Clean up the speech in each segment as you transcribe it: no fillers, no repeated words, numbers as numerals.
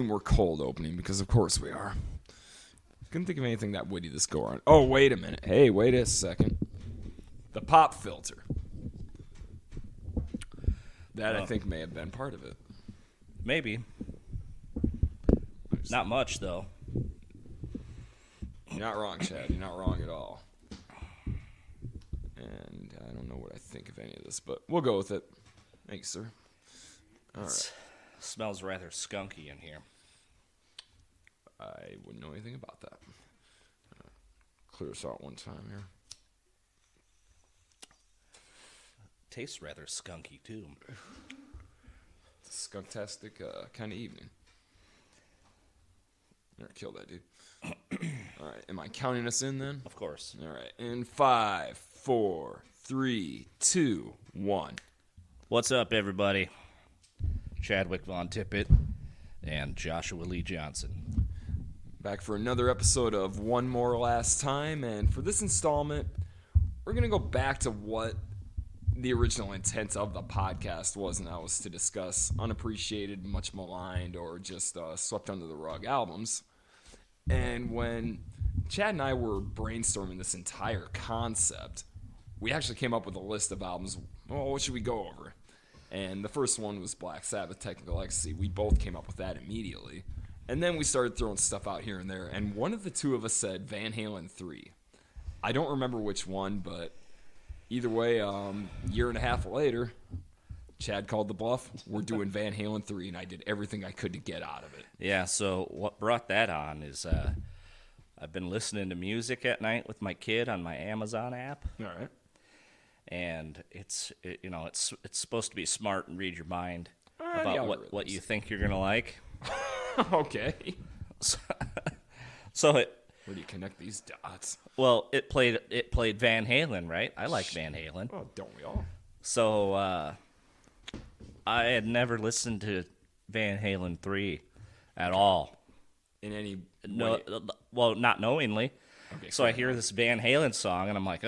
We're cold opening because of course we are. Couldn't think of anything that witty this go on. Oh, wait a minute. Hey, wait a second. The pop filter. That I think may have been part of it. Maybe. Not much, though. You're not wrong, Chad. You're not wrong at all. And I don't know what I think of any of this, but we'll go with it. Thanks, sir. All right. Smells rather skunky in here. I wouldn't know anything about that. Clear us out one time here. Tastes rather skunky, too. It's a skunktastic kind of evening. Kill that dude. All right, am I counting us in then? Of course. All right, in 5, 4, 3, 2, 1. What's up, everybody? Chadwick Von Tippitt and Joshua Lee Johnson. Back for another episode of One More Last Time, and for this installment, we're going to go back to what the original intent of the podcast was, and that was to discuss unappreciated, much maligned, or just swept under the rug albums. And when Chad and I were brainstorming this entire concept, we actually came up with a list of albums. Well, what should we go over? And the first one was Black Sabbath, Technical Ecstasy. We both came up with that immediately. And then we started throwing stuff out here and there. And one of the two of us said Van Halen 3. I don't remember which one, but either way, year and a half later, Chad called the bluff. We're doing Van Halen 3, and I did everything I could to get out of it. Yeah, so what brought that on is I've been listening to music at night with my kid on my Amazon app. All right. And it's supposed to be smart and read your mind about what you think you're going to like. Okay. So it... Where do you connect these dots? Well, it played Van Halen, right? I like Van Halen. Oh, don't we all? So I had never listened to Van Halen 3 at all. In any way? Well, not knowingly. Okay, so I hear this Van Halen song, and I'm like,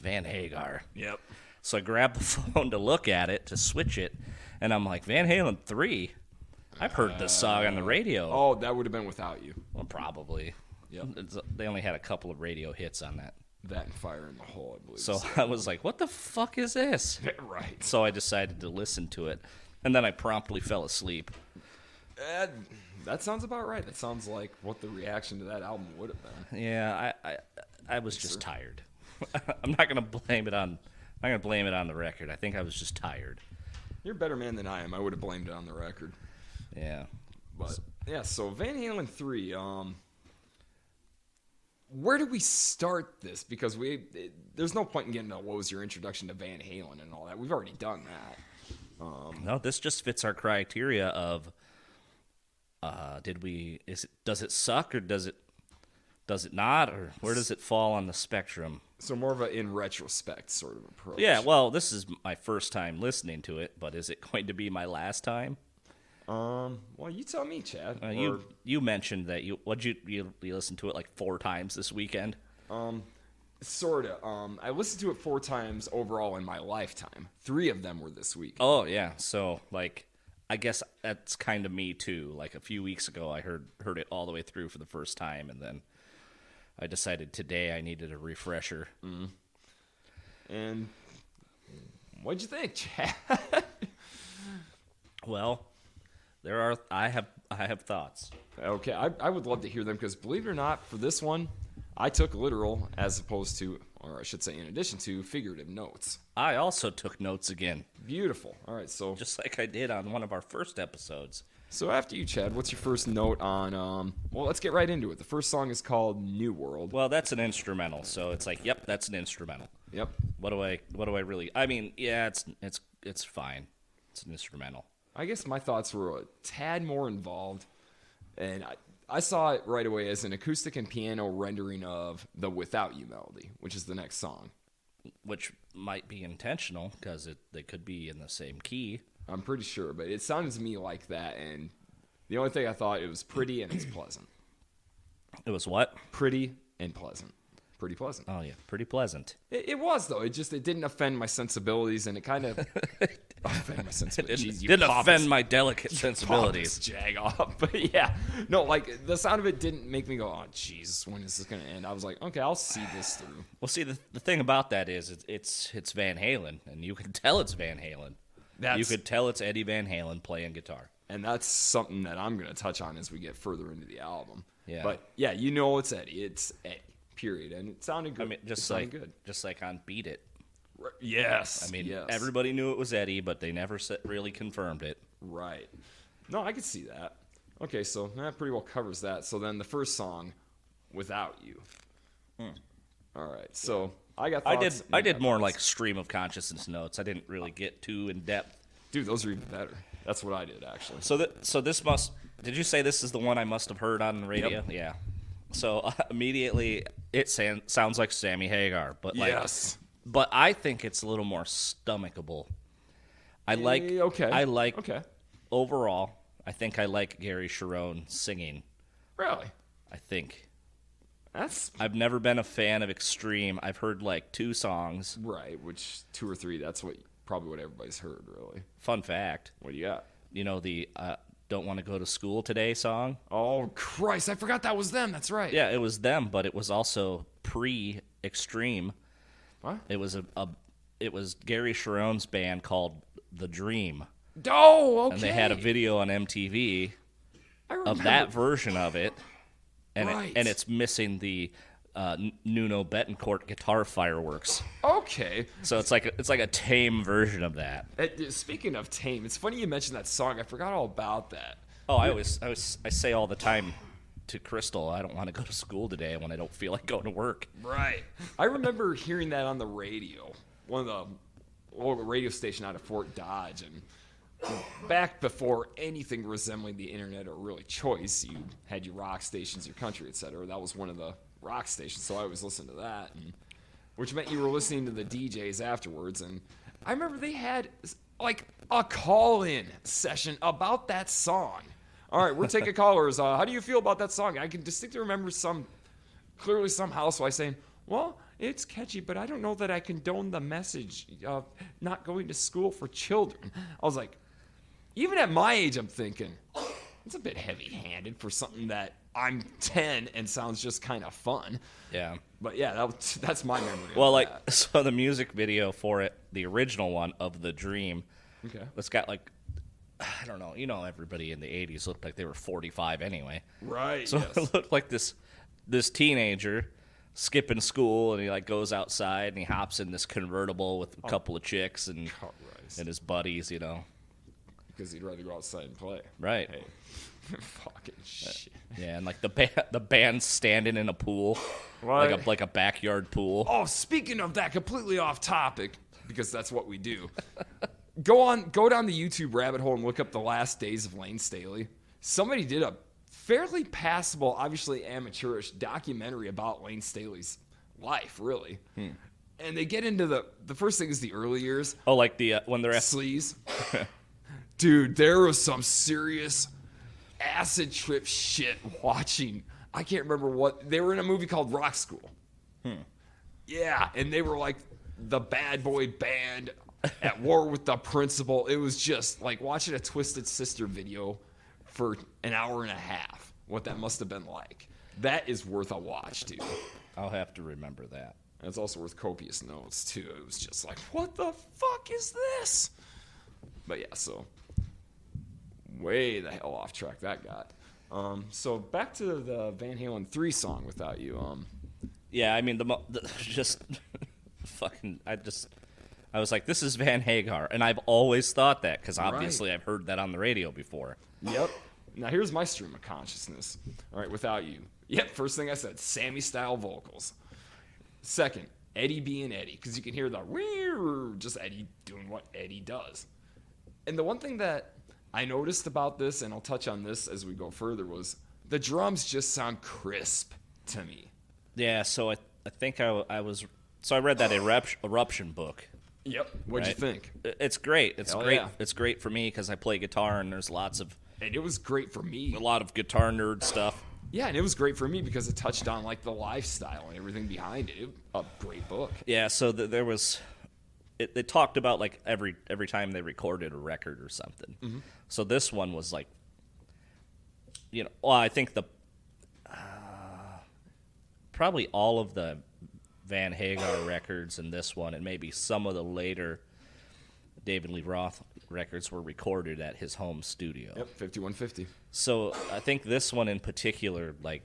Van Hagar. Yep. So I grab the phone to look at it, to switch it, and I'm like, Van Halen 3? I've heard this song on the radio. Oh, that would have been without you. Well, probably. Yep. They only had a couple of radio hits on that. That and Fire in the Hole, I believe. So I was like, what the fuck is this? Right. So I decided to listen to it, and then I promptly fell asleep. That sounds about right. That sounds like what the reaction to that album would have been. Yeah, I was just tired. I'm not gonna blame it on the record. I think I was just tired. You're a better man than I am. I would have blamed it on the record. Yeah. But yeah, so Van Halen 3, where do we start this? Because there's no point in getting to what was your introduction to Van Halen and all that. We've already done that. No, this just fits our criteria of does it suck or does it not, or where does it fall on the spectrum? So more of a in retrospect sort of approach. Yeah, well, this is my first time listening to it, but is it going to be my last time? Well, you tell me, Chad. You mentioned that you listened to it like 4 times this weekend. Sorta. I listened to it 4 times overall in my lifetime. 3 of them were this week. Oh yeah, so like I guess that's kind of me too. Like a few weeks ago, I heard it all the way through for the first time, and then I decided today I needed a refresher. Mm. And what'd you think, Chad? Well, I have thoughts. Okay, I would love to hear them because believe it or not, for this one, I took literal as opposed to, or I should say in addition to, figurative notes. I also took notes again. Beautiful. All right, so just like I did on one of our first episodes. So after you, Chad, what's your first note on, well, let's get right into it. The first song is called New World. Well, that's an instrumental, so it's like, yep, that's an instrumental. Yep. What do I really, I mean, yeah, it's fine. It's an instrumental. I guess my thoughts were a tad more involved, and I saw it right away as an acoustic and piano rendering of the Without You melody, which is the next song. Which might be intentional, because they could be in the same key. I'm pretty sure, but it sounded to me like that, and the only thing I thought, it was pretty and it's pleasant. It was what? Pretty and pleasant. Pretty pleasant. Oh, yeah, pretty pleasant. It was, though. It didn't offend my sensibilities, and it kind of... offend my sensibilities. Didn't offend my delicate sensibilities. Jag off. But yeah, no, like the sound of it didn't make me go, oh, jeez, when is this going to end? I was like, okay, I'll see this through. Well, see, the thing about that is it's Van Halen, and you can tell it's Van Halen. You could tell it's Eddie Van Halen playing guitar. And that's something that I'm going to touch on as we get further into the album. Yeah. But yeah, you know it's Eddie. It's Eddie, period. And it sounded good. I mean, just like on Beat It. Yes. I mean, yes. everybody knew it was Eddie, but they never really confirmed it. Right. No, I could see that. Okay, so that pretty well covers that. So then the first song, Without You. All right. So I got thoughts. I did more like stream of consciousness notes. I didn't really get too in depth. Dude, those are even better. That's what I did, actually. So this must. Did you say this is the one I must have heard on the radio? Yep. Yeah. So immediately it sounds like Sammy Hagar, but like, yes. But I think it's a little more stomachable. Okay. Overall, I think I like Gary Cherone singing. Really? I think. I've never been a fan of Extreme. I've heard like 2 songs. Right, which 2 or 3, that's probably what everybody's heard, really. Fun fact. What do you got? You know the Don't Want to Go to School Today song? Oh, Christ, I forgot that was them. That's right. Yeah, it was them, but it was also pre-Extreme. What? It was it was Gary Cherone's band called The Dream. Oh, okay. And they had a video on MTV of that version of it. And right. and it's missing the Nuno Betancourt guitar fireworks. Okay. So it's like a tame version of that. Speaking of tame, it's funny you mentioned that song. I forgot all about that. Oh, I say all the time to Crystal, I don't want to go to school today when I don't feel like going to work. Right. I remember hearing that on the radio, one of the old radio station out of Fort Dodge, and back before anything resembling the internet or really choice, you had your rock stations, your country, etc. That was one of the rock stations, so I always listened to that, which meant you were listening to the DJs afterwards. And I remember they had like a call-in session about that song. All right, we're taking callers. How do you feel about that song? I can distinctly remember some housewife saying, well, it's catchy, but I don't know that I condone the message of not going to school for children. I was like, even at my age, I'm thinking, it's a bit heavy-handed for something that I'm 10 and sounds just kind of fun. Yeah. But yeah, that's my memory. Well, like, so the music video for it, the original one of The Dream, okay, it's got like, I don't know, everybody in the 80s looked like they were 45 anyway. Right. So yes. It looked like this teenager skipping school, and he like goes outside and he hops in this convertible with a couple of chicks and his buddies, Because he'd rather go outside and play. Right. Hey. Fucking shit. Yeah, and like the band's standing in a pool, like a backyard pool. Oh, speaking of that, completely off topic, because that's what we do. Go down the YouTube rabbit hole and look up the last days of Lane Staley. Somebody did a fairly passable, obviously amateurish documentary about Lane Staley's life, really. And they get into the first thing is the early years. Oh, like the when they're at sleaze. Dude, there was some serious acid trip shit watching. I can't remember what. They were in a movie called Rock School. Yeah, and they were like the bad boy band at war with the principal. It was just like watching a Twisted Sister video for an hour and a half. What that must have been like. That is worth a watch, dude. I'll have to remember that. And it's also worth copious notes, too. It was just like, what the fuck is this? But yeah, so way the hell off track that got. So back to the Van Halen 3 song, Without You. Yeah, I mean, just fucking, I was like, this is Van Hagar, and I've always thought that, because obviously I've heard that on the radio before. Yep. Now here's my stream of consciousness. All right, Without You. Yep, first thing I said, Sammy-style vocals. Second, Eddie being Eddie, because you can hear the just Eddie doing what Eddie does. And the one thing that I noticed about this, and I'll touch on this as we go further, was the drums just sound crisp to me. Yeah, so I think I read that Eruption book. Yep. What'd you think? It's great. It's Hell great. yeah. It's great for me because I play guitar, and there's and it was great for me. A lot of guitar nerd stuff. Yeah, and it was great for me because it touched on like the lifestyle and everything behind it. A great book. Yeah, so there was they talked about like every time they recorded a record or something. Mm-hmm. So this one was like, I think probably all of the Van Hagar records and this one, and maybe some of the later David Lee Roth records were recorded at his home studio. Yep, 5150. So I think this one in particular, like,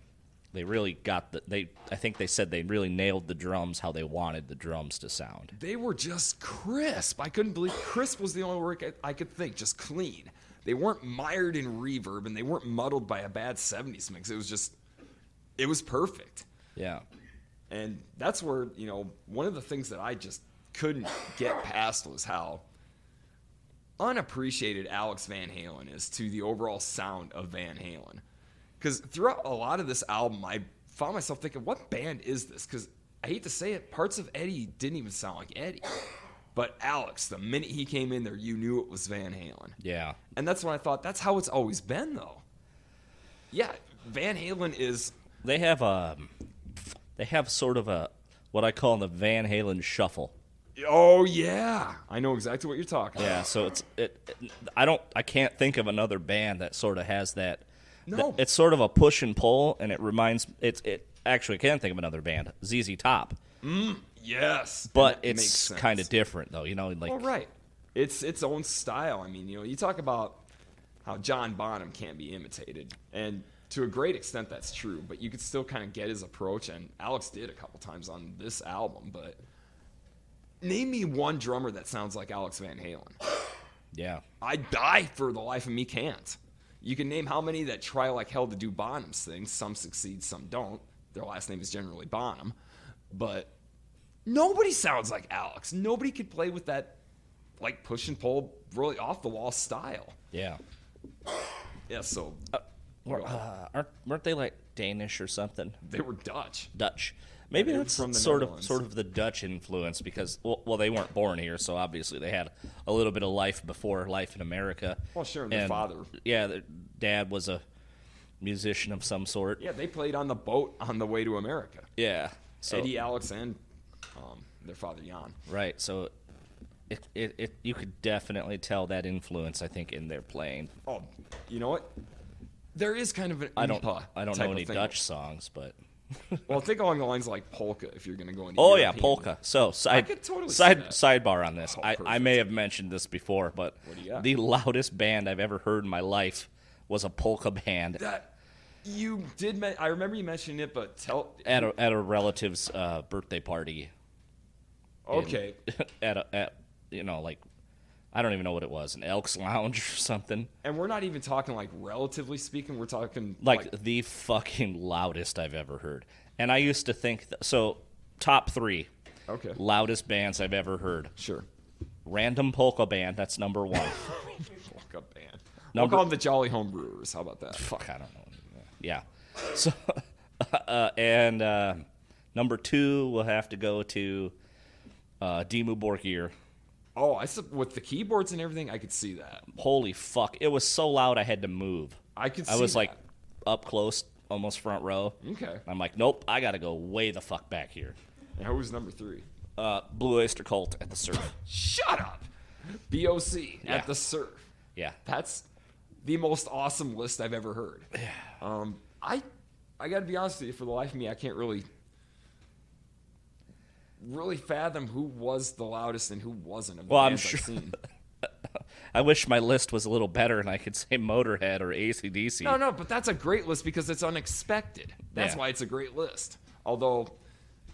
they really got I think they said they really nailed the drums how they wanted the drums to sound. They were just crisp. I couldn't believe crisp was the only word I could think. Just clean. They weren't mired in reverb, and they weren't muddled by a bad 70s mix. It was perfect. Yeah. And that's where, one of the things that I just couldn't get past was how unappreciated Alex Van Halen is to the overall sound of Van Halen. Because throughout a lot of this album, I found myself thinking, what band is this? Because I hate to say it, parts of Eddie didn't even sound like Eddie. But Alex, the minute he came in there, you knew it was Van Halen. Yeah. And that's when I thought, that's how it's always been, though. Yeah, Van Halen is... They have sort of what I call the Van Halen shuffle. Oh yeah, I know exactly what you're talking about. Yeah, so I can't think of another band that sort of has that. No, it's sort of a push and pull, and it actually I can think of another band, ZZ Top. Yes, but it's kind of different though, like. Oh right, it's its own style. I mean, you talk about how John Bonham can't be imitated, and to a great extent that's true. But you could still kind of get his approach, and Alex did a couple times on this album, but. Name me one drummer that sounds like Alex Van Halen. Yeah. I for the life of me, can't. You can name how many that try like hell to do Bonham's things. Some succeed, some don't. Their last name is generally Bonham. But nobody sounds like Alex. Nobody could play with that, like, push and pull, really off-the-wall style. Yeah. Yeah, so... weren't they, like, Danish or something? They were Dutch. Maybe that's sort of the Dutch influence because, well, they weren't born here, so obviously they had a little bit of life before life in America. Well, sure, and their father. Yeah, their dad was a musician of some sort. Yeah, they played on the boat on the way to America. Yeah. So, Eddie, Alex, and their father, Jan. Right, so you could definitely tell that influence, I think, in their playing. Oh, you know what? There is kind of an I don't know any Dutch songs, but... Well, think along the lines like polka if you're going to go into European. Yeah, polka. So I could totally sidebar on this. Oh, I may have mentioned this before, but the loudest band I've ever heard in my life was a polka band. That you did. I remember you mentioning it, but at a relative's birthday party. Okay. Like I don't even know what it was, an Elks Lounge or something. And we're not even talking like relatively speaking. We're talking like the fucking loudest I've ever heard. And I used to think so. Top 3. Okay. Loudest bands I've ever heard. Sure. Random Polka Band. That's number 1. Polka Band. We'll call them the Jolly Homebrewers. How about that? Fuck, I don't know. Yeah. So, and number 2, we'll have to go to Dimmu Borgir. Oh, with the keyboards and everything, I could see that. Holy fuck. It was so loud I had to move. I was like up close, almost front row. Okay. I'm like, nope, I got to go way the fuck back here. And who was number 3? Blue Oyster Cult at the Surf. Shut up! BOC at the Surf. Yeah. That's the most awesome list I've ever heard. Yeah. I got to be honest with you, for the life of me, I can't really fathom who was the loudest and who wasn't of the bands I've seen. I wish my list was a little better and I could say Motorhead or AC/DC. No, but that's a great list because it's unexpected. That's why it's a great list. Although,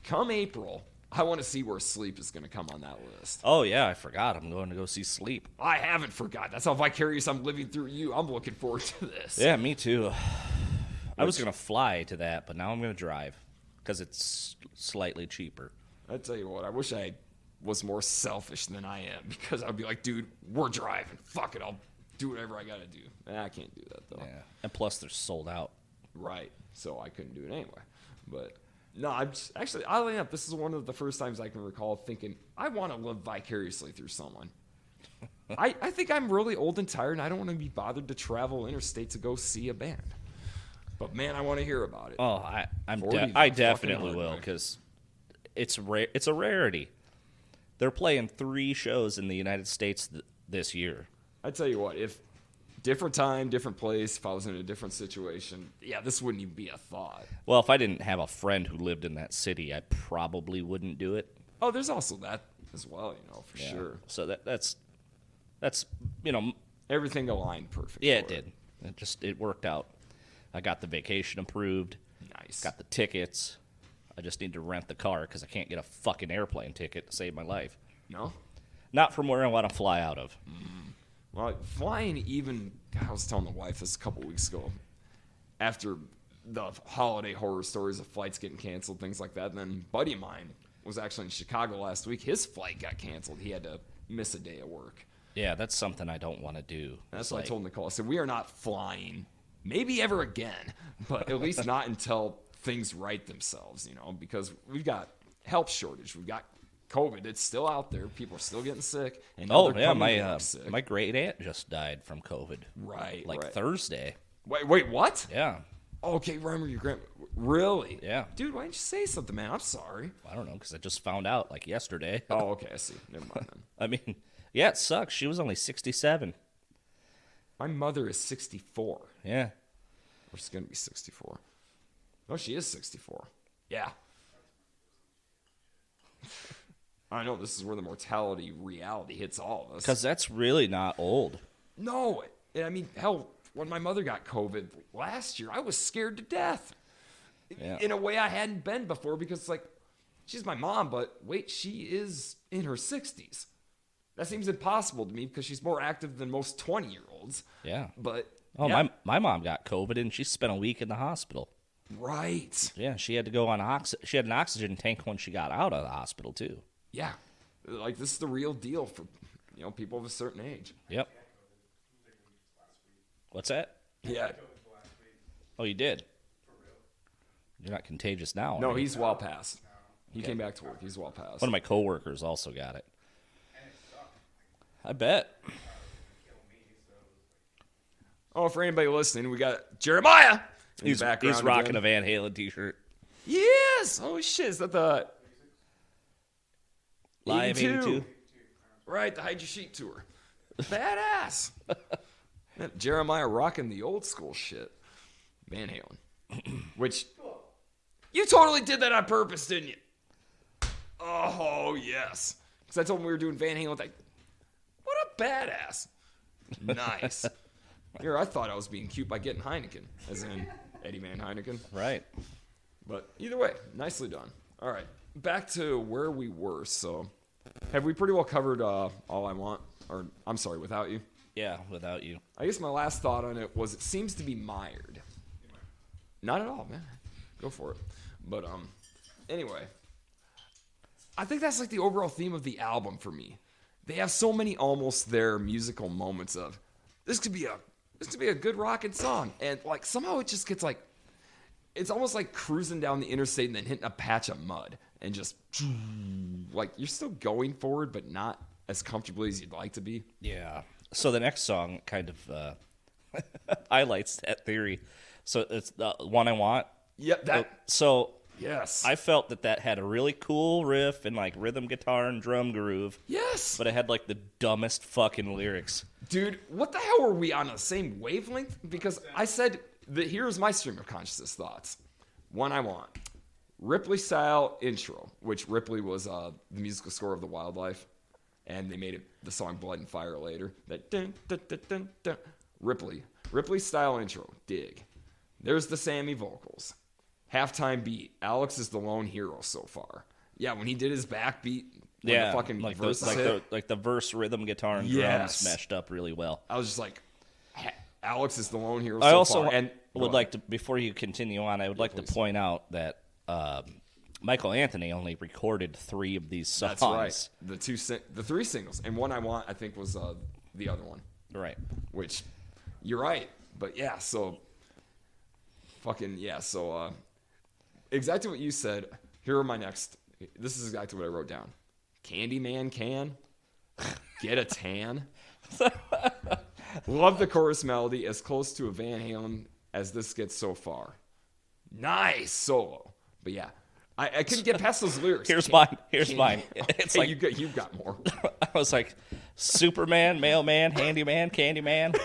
come April, I want to see where Sleep is going to come on that list. Oh, yeah, I forgot. I'm going to go see Sleep. I haven't forgot. That's how vicarious I'm living through you. I'm looking forward to this. Yeah, me too. I was going to fly to that, but now I'm going to drive because it's slightly cheaper. I tell you what, I wish I was more selfish than I am because I'd be like, dude, we're driving. Fuck it, I'll do whatever I got to do. I can't do that, though. Yeah. And plus, they're sold out. Right, so I couldn't do it anyway. But, no, actually, oddly enough, this is one of the first times I can recall thinking, I want to live vicariously through someone. I think I'm really old and tired, and I don't want to be bothered to travel interstate to go see a band. But, man, I want to hear about it. Oh, I definitely will because... It's a rarity. They're playing 3 shows in the United States this year. I tell you what, if different time, different place, if I was in a different situation, yeah, this wouldn't even be a thought. Well, if I didn't have a friend who lived in that city, I probably wouldn't do it. Oh, there's also that as well, for sure. So that's you know, Everything aligned perfect. yeah, it did. It worked out. I got the vacation approved. Nice. Got the tickets. I just need to rent the car because I can't get a fucking airplane ticket to save my life. No? Not from where I want to fly out of. Well, flying even, God, I was telling the wife this a couple weeks ago, after the holiday horror stories of flights getting canceled, things like that, and then a buddy of mine was actually in Chicago last week. His flight got canceled. He had to miss a day of work. Yeah, that's something I don't want to do. That's what I told Nicole. I said, we are not flying, maybe ever again, but at least not until things right themselves, because we've got health shortage. We've got COVID. It's still out there. People are still getting sick. And my great aunt just died from COVID. Right. Thursday. Wait, what? Yeah. Okay, remember your grandma. Really? Yeah. Dude, why didn't you say something, man? I'm sorry. I don't know, because I just found out yesterday. Oh, okay, I see. Never mind then. I mean, yeah, it sucks. She was only 67. My mother is 64. Yeah. Or she's going to be 64. No, she is 64. Yeah. I know this is where the mortality reality hits all of us. Because that's really not old. No. I mean, hell, when my mother got COVID last year, I was scared to death. Yeah. In a way I hadn't been before because, she's my mom, but wait, she is in her 60s. That seems impossible to me because she's more active than most 20-year-olds. Yeah. But my mom got COVID and she spent a week in the hospital. Right. Yeah, she had to go on she had an oxygen tank when she got out of the hospital too. Yeah. This is the real deal for people of a certain age. Yep. What's that? Yeah. Oh, you did? You're not contagious now. No, he's well past. He came back to work. He's well past. One of my coworkers also got it. I bet. Oh, for anybody listening, we got Jeremiah. He's rocking a Van Halen t-shirt. Yes. Oh shit! Is that the Live 82? Right, the Hide Your Sheet tour. Badass. Jeremiah rocking the old school shit. Van Halen. Which, you totally did that on purpose, didn't you? Oh, yes. Because I told him we were doing Van Halen. What a badass. Nice. Here, I thought I was being cute by getting Heineken, as in Eddie Van Heineken. Right. But either way, nicely done. All right, back to where we were. So, have we pretty well covered All I Want? Or, I'm sorry, Without You? Yeah, Without You. I guess my last thought on it was it seems to be mired. Not at all, man. Go for it. But, anyway. I think that's the overall theme of the album for me. They have so many almost there musical moments of, this could be a good rockin' song. And, somehow it just gets, it's almost like cruising down the interstate and then hitting a patch of mud. And just, you're still going forward, but not as comfortably as you'd like to be. Yeah. So the next song kind of highlights that theory. So it's the One I Want. Yep. Yes. I felt that had a really cool riff and rhythm guitar and drum groove. Yes. But it had the dumbest fucking lyrics. Dude, what the hell were we on the same wavelength? Because I said that here's my stream of consciousness thoughts. One I Want. Ripley style intro, which Ripley was the musical score of The Wildlife. And they made the song Blood and Fire later. That dun, dun, dun, dun, dun. Ripley style intro. Dig. There's the Sammy vocals. Halftime beat. Alex is the lone hero so far. Yeah, when he did his backbeat, the fucking verses the verse, rhythm, guitar, and drums meshed up really well. I was just Alex is the lone hero I so also far. And would like to, before you continue on, I would like to point out that Michael Anthony only recorded 3 of these songs. That's right. The 3 singles. And One I Want, I think, was the other one. Right. Which, you're right. But yeah, so... So, exactly what you said. Here are my next... This is exactly what I wrote down. Candyman can. Get a tan. Love the chorus melody. As close to a Van Halen as this gets so far. Nice solo. But yeah, I couldn't get past those lyrics. Here's mine. It's Hey, like you've got more. I was like, Superman, mailman, handyman, candyman.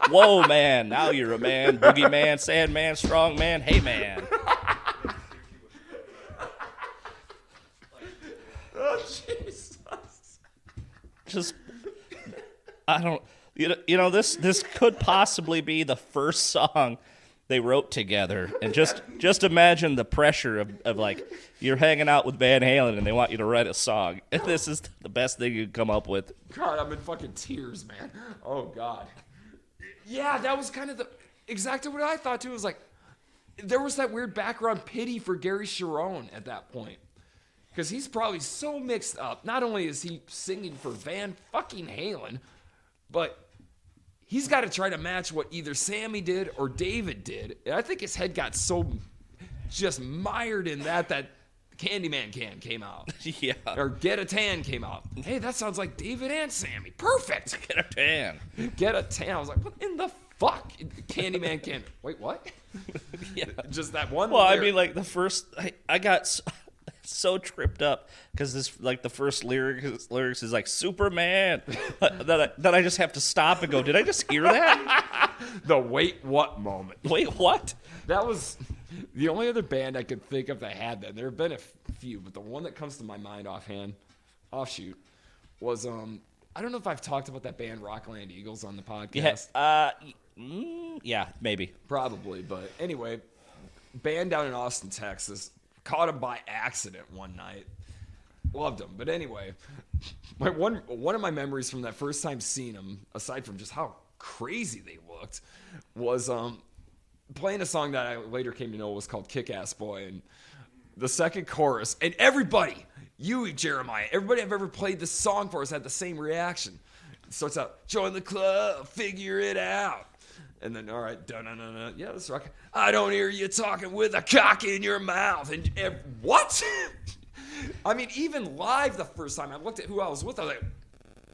Whoa, man, now you're a man. Boogeyman, sandman, strong man, hey, man. Oh, Jesus. Just, I don't, you know, this could possibly be the first song they wrote together. And just imagine the pressure of like, you're hanging out with Van Halen and they want you to write a song. And this is the best thing you could come up with. God, I'm in fucking tears, man. Oh, God. Yeah, that was kind of exactly what I thought, too. It was like, there was that weird background pity for Gary Cherone at that point. Because he's probably so mixed up. Not only is he singing for Van fucking Halen, but he's got to try to match what either Sammy did or David did. And I think his head got so just mired in that Candyman Can came out. Yeah. Or Get a Tan came out. Hey, that sounds like David and Sammy. Perfect. Get a tan. Get a Tan. I was like, what in the fuck? Candyman Can. Wait, what? Yeah. Just that one. Well, lyric. I mean, like the first, I got so tripped up because this, like the first lyrics is like Superman. that I just have to stop and go, did I just hear that? The wait what moment. Wait, what? That was the only other band I could think of that had that. There have been a few, but the one that comes to my mind offshoot, was I don't know if I've talked about that band Rockland Eagles on the podcast. Yeah, maybe. Probably, but anyway, band down in Austin, Texas. Caught him by accident one night. Loved him. But anyway, one of my memories from that first time seeing him, aside from just how crazy they looked, was playing a song that I later came to know was called Kick-Ass Boy. And the second chorus, and everybody, you, Jeremiah, everybody I've ever played this song for has had the same reaction. It starts out, join the club, figure it out. And then, all right, yeah, let's rock. I don't hear you talking with a cock in your mouth. And what? I mean, even live the first time I looked at who I was with, I was like,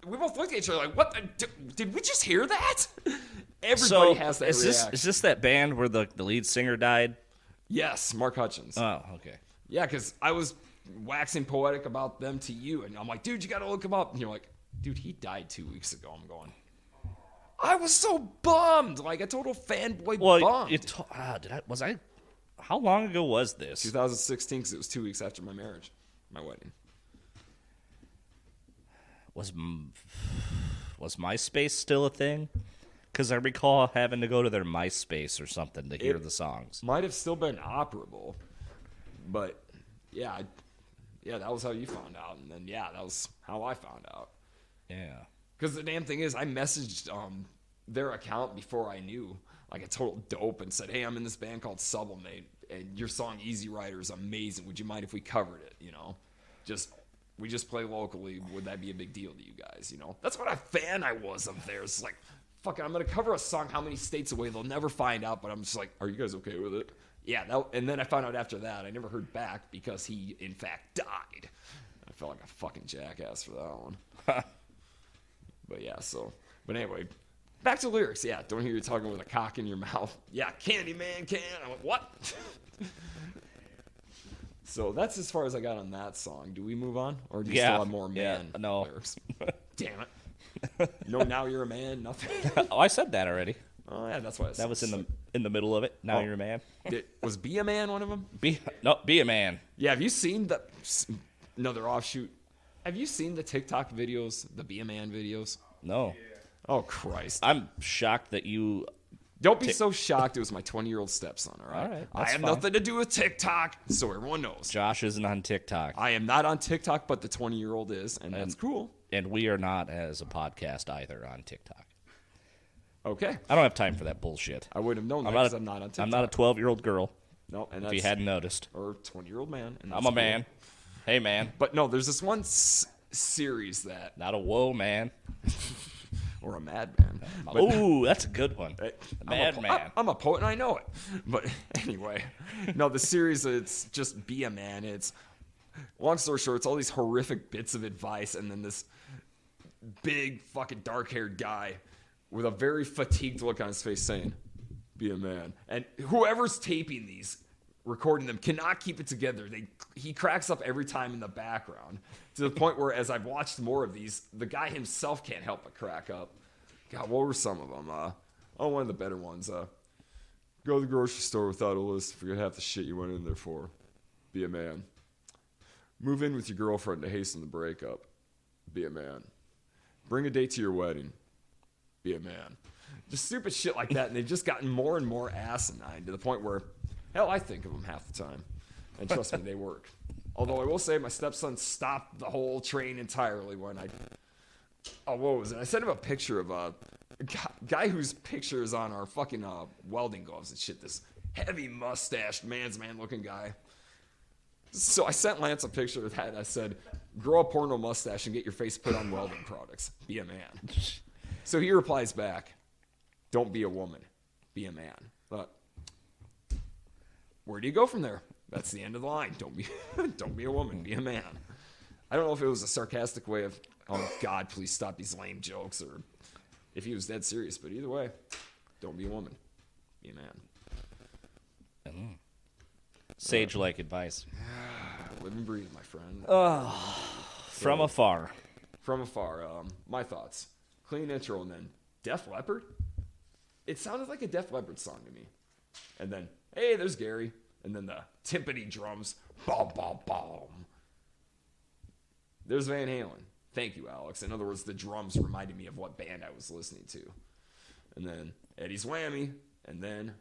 we both looked at each other like, what? Did we just hear that? Everybody has that reaction. Is this that band where the lead singer died? Yes, Mark Hutchins. Oh, okay. Yeah, because I was waxing poetic about them to you, and I'm like, dude, you got to look him up. And you're like, dude, he died 2 weeks ago. I'm going, I was so bummed, like a total fanboy bummed. How long ago was this? 2016, because it was 2 weeks after my marriage, my wedding. Was MySpace still a thing? Because I recall having to go to their MySpace or something to hear the songs. Might have still been operable, but yeah, that was how you found out, and then that was how I found out. Yeah. Because the damn thing is, I messaged their account before I knew, like a total dope, and said, hey, I'm in this band called Sublimate, and your song Easy Rider is amazing. Would you mind if we covered it, We just play locally. Would that be a big deal to you guys, That's what a fan I was of theirs. Like, fuck it, I'm going to cover a song how many states away. They'll never find out, but I'm just like, are you guys okay with it? Yeah, and then I found out after that, I never heard back because he, in fact, died. I felt like a fucking jackass for that one. But yeah, but anyway, back to lyrics. Yeah, don't hear you talking with a cock in your mouth. Yeah, Candyman can. I'm like, what? So that's as far as I got on that song. Do we move on? Or do you still have more lyrics? Damn it. Now you're a man, nothing. Oh, I said that already. Oh, yeah, that's what I said. That was in the middle of it. Now you're a man. Was Be a Man one of them? Be a man. Yeah, have you seen another offshoot? Have you seen the TikTok videos, the Be a Man videos? No. Oh, Christ. I'm shocked that you... Don't be so shocked. It was my 20-year-old stepson, all right? All right, I have nothing to do with TikTok, so everyone knows. Josh isn't on TikTok. I am not on TikTok, but the 20-year-old is, and that's cool. And we are not, as a podcast, either on TikTok. Okay. I don't have time for that bullshit. I wouldn't have known that because I'm not on TikTok. I'm not a 12-year-old girl. No, and if you hadn't noticed. Or 20-year-old man. And I'm a man. Hey, man. But no, there's this one series that... Not a whoa, man. Or a madman. Ooh, that's a good one. Madman. I'm a poet and I know it. But anyway, no, the series, it's just Be a Man. It's, long story short, it's all these horrific bits of advice and then this big fucking dark-haired guy with a very fatigued look on his face saying, be a man. And whoever's taping these recording them cannot keep it together. He cracks up every time in the background to the point where, as I've watched more of these, the guy himself can't help but crack up. God, what were some of them? One of the better ones. Go to the grocery store without a list. Forget half the shit you went in there for. Be a man. Move in with your girlfriend to hasten the breakup. Be a man. Bring a date to your wedding. Be a man. Just stupid shit like that, and they've just gotten more and more asinine to the point where, hell, I think of them half the time. And trust me, they work. Although I will say my stepson stopped the whole train entirely when what was it? I sent him a picture of a guy whose picture is on our fucking welding gloves and shit. This heavy mustached man's man looking guy. So I sent Lance a picture of that. And I said, grow a porno mustache and get your face put on welding products. Be a man. So he replies back, don't be a woman. Be a man. But where do you go from there? That's the end of the line. Don't be a woman. Be a man. I don't know if it was a sarcastic way of, oh, God, please stop these lame jokes, or if he was dead serious. But either way, don't be a woman. Be a man. Sage-like advice. Live and breathe, my friend. From afar. From afar. My thoughts. Clean intro, and then Def Leppard? It sounded like a Def Leppard song to me. And then, hey, there's Gary. And then the timpani drums. Boom, boom, boom. There's Van Halen. Thank you, Alex. In other words, the drums reminded me of what band I was listening to. And then Eddie's Whammy. And then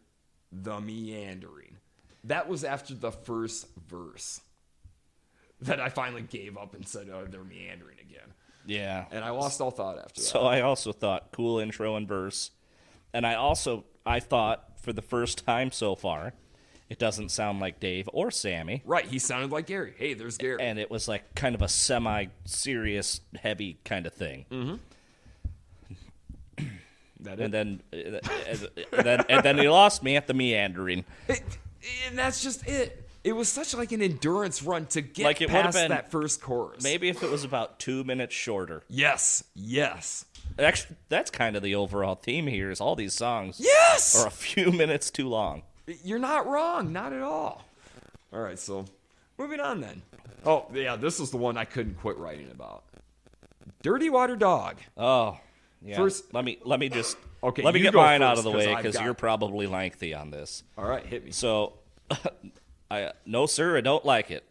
The Meandering. That was after the first verse that I finally gave up and said, oh, they're meandering again. Yeah. And I lost all thought after that. So I also thought cool intro and verse. And I thought for the first time so far, it doesn't sound like Dave or Sammy. Right. He sounded like Gary. Hey, there's Gary. And it was like kind of a semi-serious, heavy kind of thing. Mm-hmm. And then he lost me at the meandering. And that's just it. It was such like an endurance run to get like it past been, that first chorus. Maybe if it was about 2 minutes shorter. Yes. Actually, that's kind of the overall theme here is all these songs are a few minutes too long. You're not wrong. Not at all. All right, so moving on then. Oh, yeah, this was the one I couldn't quit writing about. Dirty Water Dog. Oh, yeah. First, let me just okay, let me get mine out of the way because you're probably lengthy on this. All right, hit me. So, no, sir, I don't like it.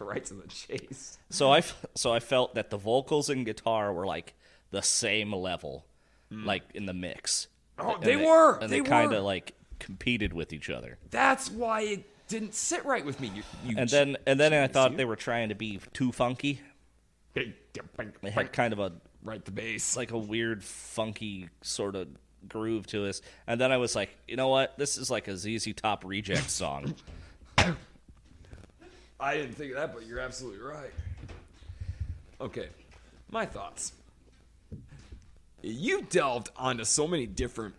Right to the chase. So I felt that the vocals and guitar were like the same level, like in the mix. Oh, they were. And they kind of like competed with each other. That's why it didn't sit right with me. And then I thought they were trying to be too funky. They had kind of a right the bass, like a weird funky sort of groove to this. And then I was like, you know what? This is like a ZZ Top Reject song. I didn't think of that, but you're absolutely right. Okay, my thoughts. You delved onto so many different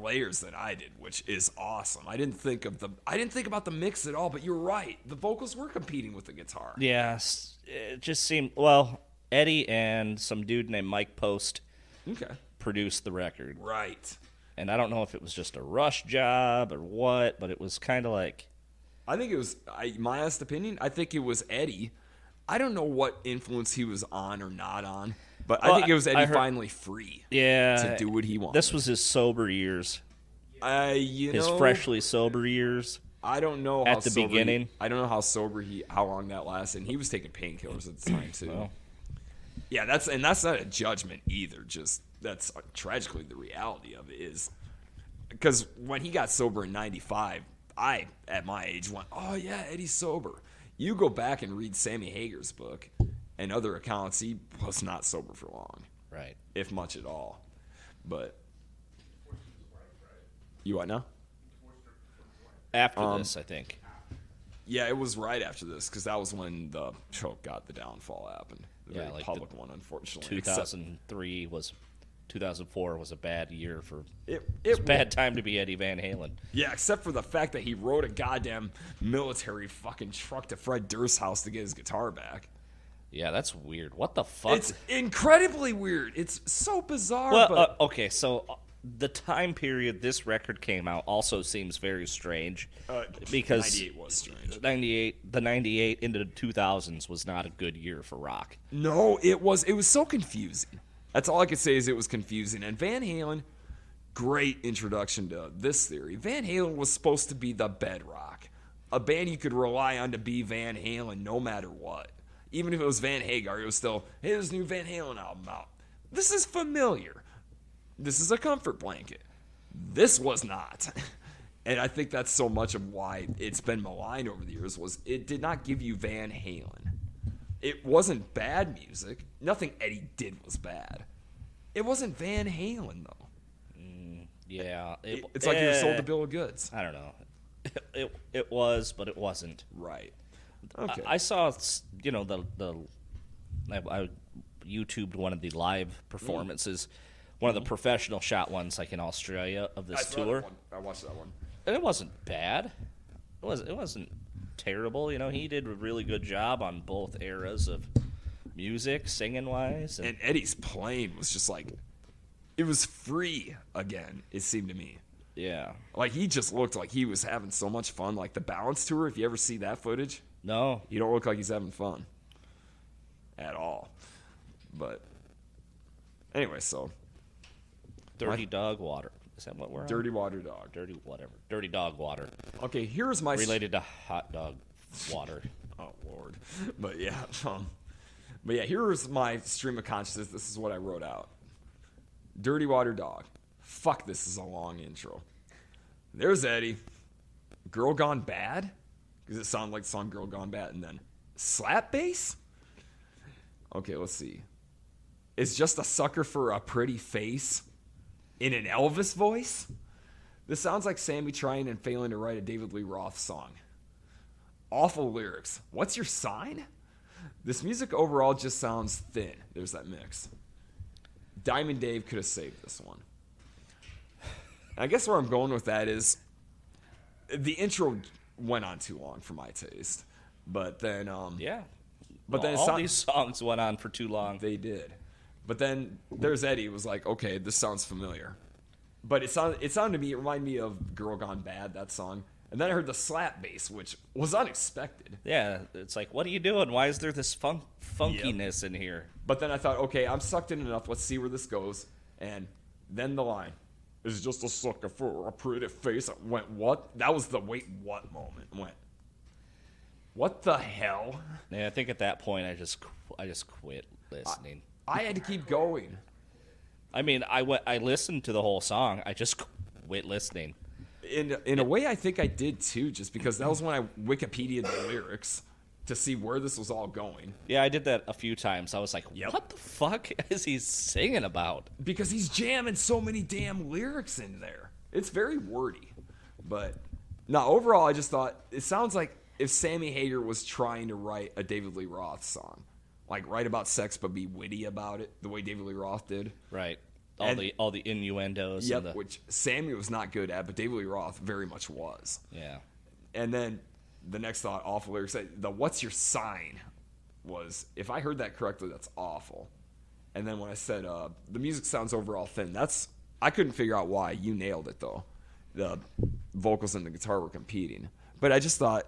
layers than I did, which is awesome. I didn't think about the mix at all, but you're right. The vocals were competing with the guitar. Yes, it just seemed Eddie and some dude named Mike Post produced the record. Right. And I don't know if it was just a rush job or what, but it was kind of like... I think it was, my honest opinion, I think it was Eddie. I don't know what influence he was on or not on, but I think it was Eddie finally free to do what he wanted. This was his sober years. His freshly sober years. I don't know at the beginning. I don't know how long that lasted. And he was taking painkillers at the time too. Well. Yeah, that's not a judgment either. Just that's tragically the reality of it is because when he got sober in '95, I at my age went, oh yeah, Eddie's sober. You go back and read Sammy Hagar's book and other accounts, he was not sober for long, right? If much at all. But you what now? After this, I think. Yeah, it was right after this because that was when the downfall happened. The very like public one, unfortunately. 2004 was a bad year for. It was a bad time to be Eddie Van Halen. Yeah, except for the fact that he rode a goddamn military fucking truck to Fred Durst's house to get his guitar back. Yeah, that's weird. What the fuck? It's incredibly weird. It's so bizarre. Well, okay, so the time period this record came out also seems very strange because 98 was strange. 98 into the 2000s was not a good year for rock. No, it was so confusing. That's all I could say is it was confusing. And Van Halen, great introduction to this theory. Van Halen was supposed to be the bedrock, a band you could rely on to be Van Halen no matter what. Even if it was Van Hagar, it was still, hey, there's a new Van Halen album out. This is familiar. This is a comfort blanket. This was not. And I think that's so much of why it's been maligned over the years was it did not give you Van Halen. It wasn't bad music. Nothing Eddie did was bad. It wasn't Van Halen, though. Yeah. It's like you were sold a bill of goods. I don't know. It was, but it wasn't. Right. Okay. I saw, I YouTubed one of the live performances, one of the professional shot ones, like in Australia of this tour. I watched that one. And it wasn't bad. It wasn't terrible. He did a really good job on both eras of music, singing wise. And Eddie's playing was just like, it was free again. It seemed to me. Yeah. Like he just looked like he was having so much fun. Like the Balance tour. If you ever see that footage, no, you don't look like he's having fun at all. But anyway, so Dirty Dog Water. Is that what we're on? Dirty Water Dog. Dirty Dog Water. Okay, here's my related to hot dog water. Oh Lord. But yeah, here's my stream of consciousness. This is what I wrote out. Dirty Water Dog. Fuck, this is a long intro. There's Eddie. Girl Gone Bad? Because it sounded like the song Girl Gone Bad. And then slap bass? Okay, let's see. Is just a sucker for a pretty face in an Elvis voice? This sounds like Sammy trying and failing to write a David Lee Roth song. Awful lyrics. What's your sign? This music overall just sounds thin. There's that mix. Diamond Dave could have saved this one. I guess where I'm going with that is the intro went on too long for my taste. But then yeah. But then all these songs went on for too long. They did. But then there's Eddie who was like, okay, this sounds familiar. But it sounded to me, it reminded me of Girl Gone Bad, that song. And then I heard the slap bass, which was unexpected. Yeah, it's like, what are you doing? Why is there this funkiness in here? But then I thought, okay, I'm sucked in enough. Let's see where this goes. And then the line is just a sucker for a pretty face. I went, what? That was the wait, what moment. I went, what the hell? Yeah, I think at that point I just quit listening. I had to keep going. I mean, I listened to the whole song. I just quit listening. In a way, I think I did too, just because that was when I Wikipedia'd the lyrics to see where this was all going. Yeah, I did that a few times. I was like, what the fuck is he singing about? Because he's jamming so many damn lyrics in there. It's very wordy. But, no, overall, I just thought, it sounds like if Sammy Hagar was trying to write a David Lee Roth song. Like, write about sex but be witty about it, the way David Lee Roth did. Right. All the innuendos. Yep, which Sammy was not good at, but David Lee Roth very much was. Yeah. And then the next thought, awful lyrics. The what's your sign was, if I heard that correctly, that's awful. And then when I said the music sounds overall thin, I couldn't figure out why. You nailed it, though. The vocals and the guitar were competing. But I just thought,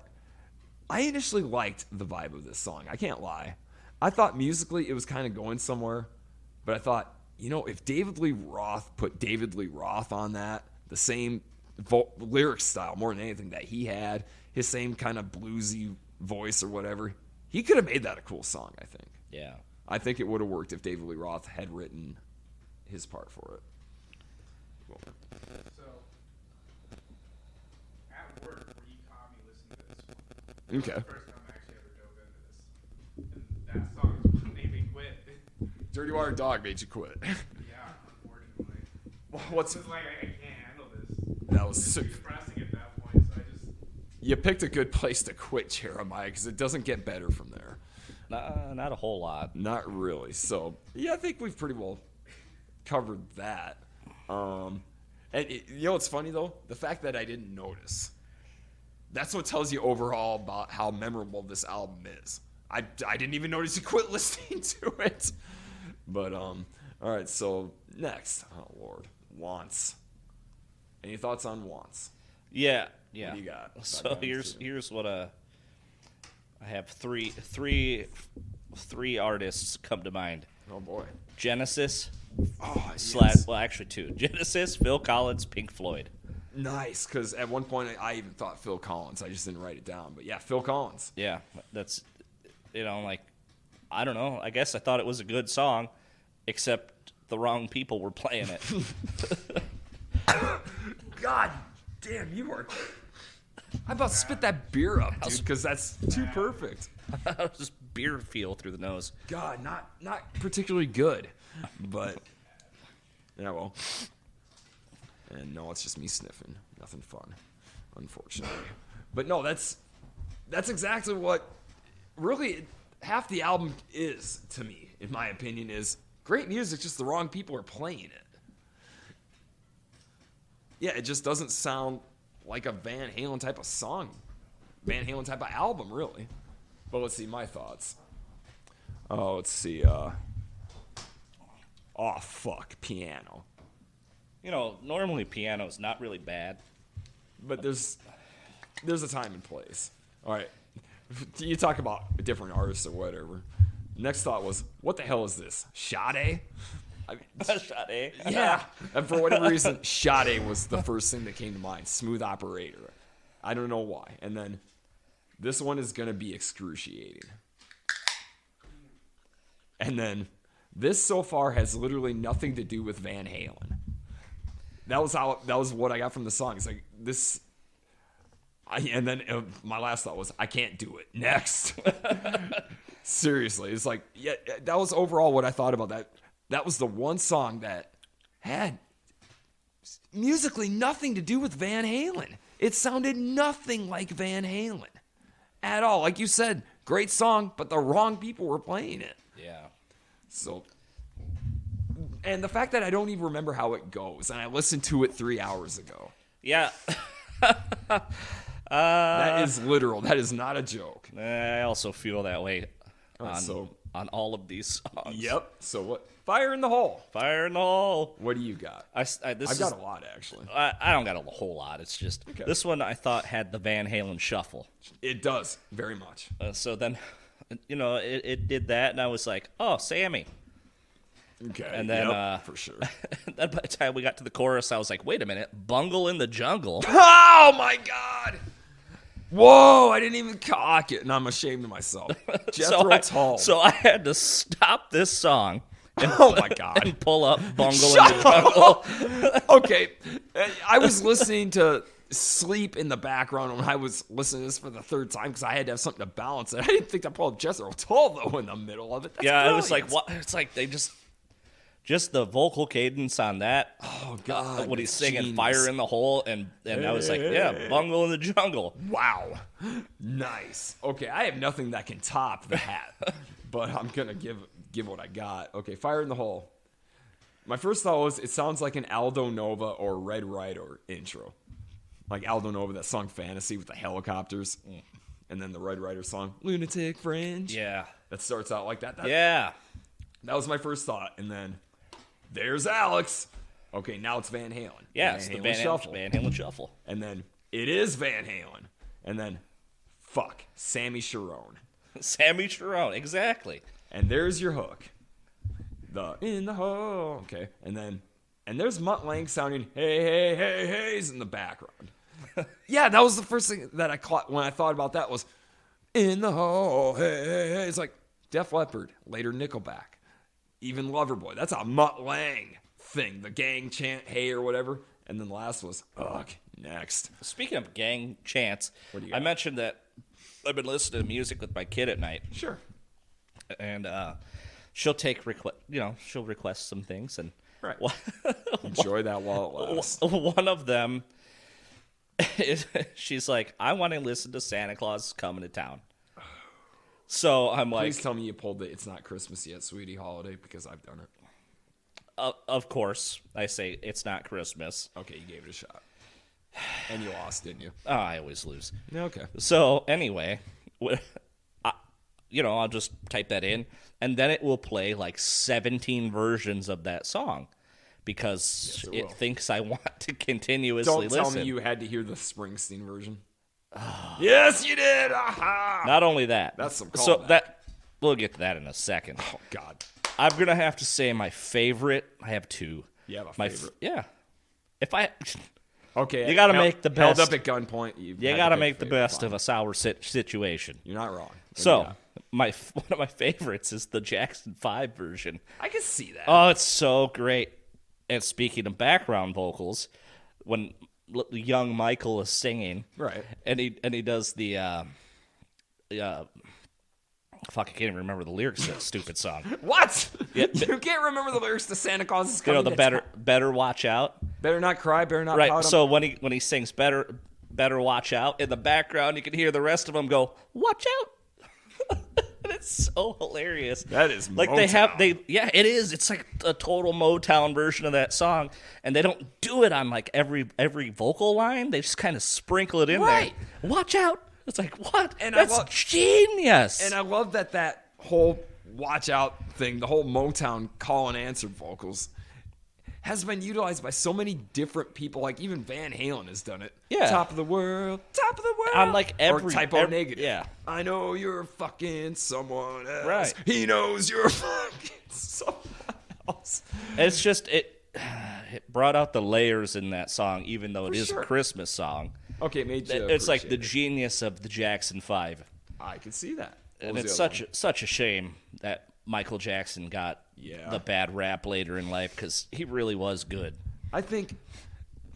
I initially liked the vibe of this song. I can't lie. I thought musically it was kind of going somewhere, but I thought, if David Lee Roth put David Lee Roth on that, the same lyric style more than anything that he had, his same kind of bluesy voice or whatever, he could have made that a cool song, I think. Yeah. I think it would have worked if David Lee Roth had written his part for it. Cool. So, at work, where you caught me listening to this one. Okay. That was the first time I actually ever dove into this. And that song is what made me quit. Dirty Water Dog made you quit. Yeah, unfortunately. What's It's like, I can't handle this. that was It's sick. expressing at that point, so I just... You picked a good place to quit, Jeremiah, because it doesn't get better from there. Not a whole lot. Not really. So, yeah, I think we've pretty well covered that. What's funny, though? The fact that I didn't notice. That's what tells you overall about how memorable this album is. I didn't even notice you quit listening to it. But, all right, so next. Oh, Lord. Wants. Any thoughts on Wants? Yeah. What do you got? So here's what I have three artists come to mind. Oh boy. Genesis Yes. well, actually two. Genesis, Phil Collins, Pink Floyd. Nice, because at one point I even thought Phil Collins. I just didn't write it down. But yeah, Phil Collins. Yeah, that's, like, I don't know. I guess I thought it was a good song, except the wrong people were playing it. God damn, you are. How about spit that beer up, dude? Because that's too perfect. Just beer feel through the nose. God, not particularly good, but yeah, well. And no, it's just me sniffing. Nothing fun, unfortunately. But no, that's exactly what really half the album is to me, in my opinion, is great music, just the wrong people are playing it. Yeah, it just doesn't sound like a Van Halen type of song. Van Halen type of album, really. But let's see, my thoughts. Oh, let's see. Oh, fuck, piano. Normally piano's not really bad. But there's a time and place. All right. You talk about different artists or whatever. Next thought was, what the hell is this? Sade? I mean, Sade. yeah. And for whatever reason, Sade was the first thing that came to mind. Smooth Operator. I don't know why. And then this one is going to be excruciating. And then this so far has literally nothing to do with Van Halen. That was what I got from the song. It's like this. And then my last thought was, I can't do it. Next. Seriously. It's like, yeah, that was overall what I thought about that. That was the one song that had musically nothing to do with Van Halen. It sounded nothing like Van Halen at all. Like you said, great song, but the wrong people were playing it. Yeah. So, and the fact that I don't even remember how it goes, and I listened to it 3 hours ago. Yeah. That is literal. That is not a joke. I also feel that way on all of these songs. Yep. So what? Fire in the hole. Fire in the hole. What do you got? I've got a lot, actually. I don't got a whole lot. It's just This one I thought had the Van Halen shuffle. It does very much. So then, it did that, and I was like, oh, Sammy. Okay. And then, for sure. Then by the time we got to the chorus, I was like, wait a minute, Bungle in the Jungle. Oh my God! Whoa! I didn't even cock it, and I'm ashamed of myself. Jethro Tull. So I had to stop this song. Oh my God! And pull up Bungle in the Jungle. Okay, I was listening to Sleep in the background when I was listening to this for the third time because I had to have something to balance it. I didn't think to pull up Jethro Tull though in the middle of it. That's yeah, brilliant. it was like what? It's like they just the vocal cadence on that. Oh God! When he's singing genius. "Fire in the Hole," and I was like, yeah, Bungle in the Jungle. Wow, nice. Okay, I have nothing that can top that, but I'm gonna give what I got. Okay, Fire in the Hole. My first thought was it sounds like an Aldo Nova or Red Rider intro. Like Aldo Nova, that song Fantasy with the helicopters. And then the Red Rider song, Lunatic Fringe. Yeah. That starts out like that. Yeah. That was my first thought. And then there's Alex. Okay, now it's Van Halen. Yeah, it's the Van Halen Shuffle. And then it is Van Halen. And then, Sammy Sharon. Sammy Sharon, exactly. And there's your hook. In the hole. Okay. And there's Mutt Lange sounding, hey, hey, hey, hey's in the background. Yeah, that was the first thing that I caught when I thought about that was, in the hole, hey, hey, hey. It's like Def Leppard, later Nickelback, even Loverboy. That's a Mutt Lange thing. The gang chant, hey, or whatever. And then the last was, ugh, next. Speaking of gang chants, What do you got? I mentioned that I've been listening to music with my kid at night. Sure. And she'll she'll request some things, and Right. Enjoy that while it lasts. one of them is, she's like, I want to listen to Santa Claus is Coming to Town. So I'm like, Please tell me you pulled the It's Not Christmas Yet, Sweetie holiday, because I've done it. Of course, I say it's not Christmas. Okay, you gave it a shot. And you lost, didn't you? Oh, I always lose. Okay. So anyway, I'll just type that in, and then it will play like 17 versions of that song. because Yes, it thinks I want to continuously Don't listen. tell me you had to hear the Springsteen version. Yes, you did. Aha. Not only that. That's some So callback. we'll get to that in a second. Oh God. I'm going to have to say my favorite. I have two. You have a My favorite. Yeah. If I Okay. You gotta make the Held best. up at gunpoint. You got to make the best of a sour situation. You're not wrong. So, one of my favorites is the Jackson 5 version. I can see that. Oh, it's so great. And speaking of background vocals, when young Michael is singing, Right. and he does the fuck, I can't even remember the lyrics of that stupid song. What? Yeah, You can't remember the lyrics to Santa Claus is You coming. know, the to better watch out. better not cry, better not Right. pout. So when he sings better watch out, in the background you can hear the rest of them go, watch out. And it's so hilarious. That is like Motown. it is. It's like a total Motown version of that song, and they don't do it on like every vocal line. They just kind of sprinkle it in Right. there. Watch out. It's like, what? And That's genius. And I love that whole watch out thing, the whole Motown call and answer vocals, has been utilized by so many different people. Like even Van Halen has done it. Yeah. Top of the world. On, like, or every- typo every- negative. yeah. I know you're fucking someone else. Right. He knows you're fucking someone else. It's just it brought out the layers in that song, even though it is sure. a Christmas song. Okay, it made you It's like the appreciate genius of the Jackson 5. it. I can see that. What And was it's the other such a shame that Michael Jackson got Yeah. the bad rap later in life, because he really was good. I think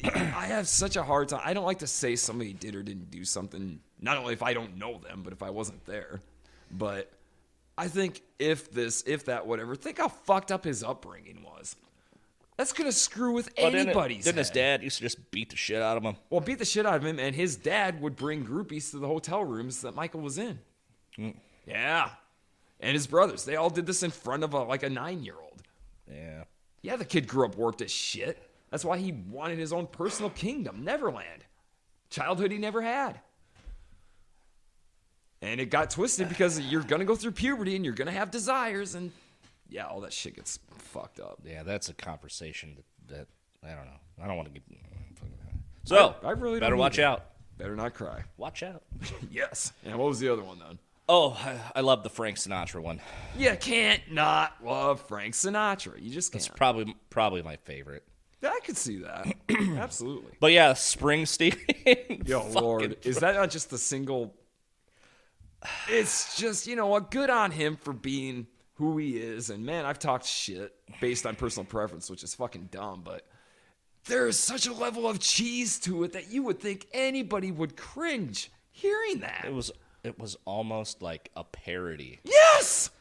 I have such a hard time. I don't like to say somebody did or didn't do something, not only if I don't know them, but if I wasn't there. But I think if that, whatever, think how fucked up his upbringing was. That's going to screw with anybody's Didn't his head. dad used to just beat the shit out of him? Well, beat the shit out of him, and his dad would bring groupies to the hotel rooms that Michael was in. Yeah. And his brothers. They all did this in front of a 9-year-old. Yeah. Yeah, the kid grew up warped as shit. That's why he wanted his own personal kingdom, Neverland. Childhood he never had. And it got twisted because you're going to go through puberty and you're going to have desires, and yeah, all that shit gets fucked up. Yeah, that's a conversation that I don't know. I don't want to get... So, I really don't better watch either. out. Better not cry. Watch out. Yes. And what was the other one then? Oh, I love the Frank Sinatra one. You can't not love Frank Sinatra. You just can't. It's probably my favorite. I could see that. Absolutely. But yeah, Springsteen. Yo, fucking Lord. Is that not just the single? It's just, you know what? Good on him for being who he is. And man, I've talked shit based on personal preference, which is fucking dumb. But there is such a level of cheese to it that you would think anybody would cringe hearing that. It was almost like a parody. Yes!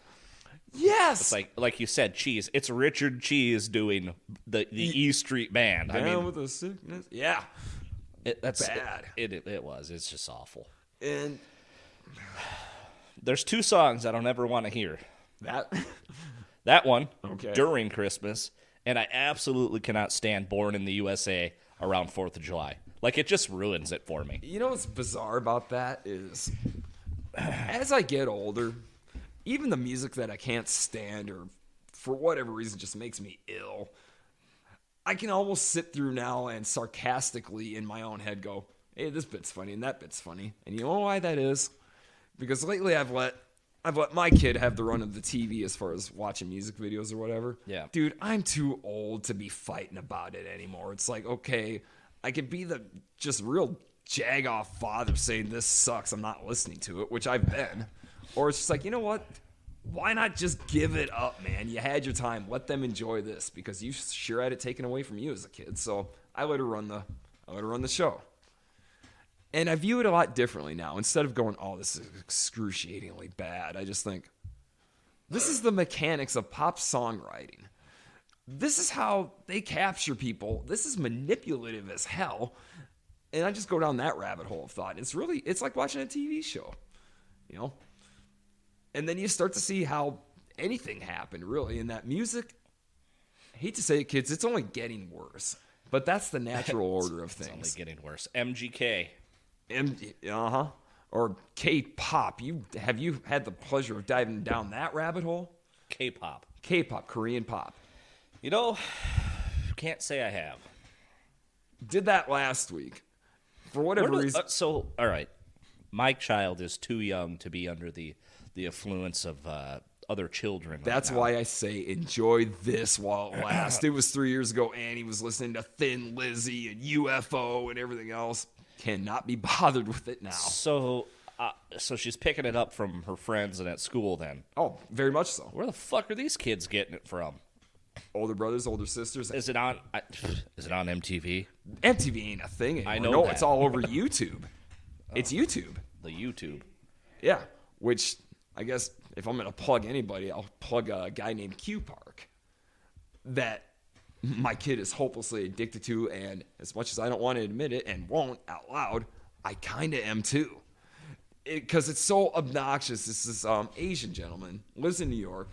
Yes! It's like you said, Cheese. It's Richard Cheese doing the E Street Band. Down I mean, with the sickness. Yeah. that's bad. It was. It's just awful. And There's two songs I don't ever want to hear. that... That one, Okay. during Christmas, and I absolutely cannot stand Born in the USA around 4th of July. Like, it just ruins it for me. You know what's bizarre about that is, as I get older, even the music that I can't stand or for whatever reason just makes me ill, I can almost sit through now and sarcastically in my own head go, hey, this bit's funny and that bit's funny. And you know why that is? Because lately I've let my kid have the run of the TV as far as watching music videos or whatever. Yeah. Dude, I'm too old to be fighting about it anymore. It's like, okay, I could be the just real jag-off father saying this sucks, I'm not listening to it, which I've been. Or it's just like, you know what? Why not just give it up, man? You had your time. Let them enjoy this because you sure had it taken away from you as a kid. So I let her run the show. And I view it a lot differently now. Instead of going, oh, this is excruciatingly bad, I just think, this is the mechanics of pop songwriting. This is how they capture people. This is manipulative as hell. And I just go down that rabbit hole of thought. It's like watching a TV show, you know? And then you start to see how anything happened, really. And that music, I hate to say it, kids, it's only getting worse. But that's the natural order of It's only things. getting worse. MGK. Or K-pop. Have you had the pleasure of diving down that rabbit hole? K-pop. K-pop, Korean pop. You know, Can't say I have. Did that last week. For whatever reason. So, all right. My child is too young to be under the influence of other children. That's why I say enjoy this while it lasts. It was 3 years ago, and he was listening to Thin Lizzy and UFO and everything else. Cannot be bothered with it now. So she's picking it up from her friends and at school then. Oh, very much so. Where the fuck are these kids getting it from? Older brothers, older sisters. Is it on MTV? MTV ain't a thing anymore. I know No, that. it's all over YouTube. It's YouTube. The YouTube. Yeah, which I guess if I'm going to plug anybody, I'll plug a guy named Q Park that my kid is hopelessly addicted to, and as much as I don't want to admit it and won't out loud, I kind of am too. Because it's so obnoxious. This is Asian gentleman, lives in New York.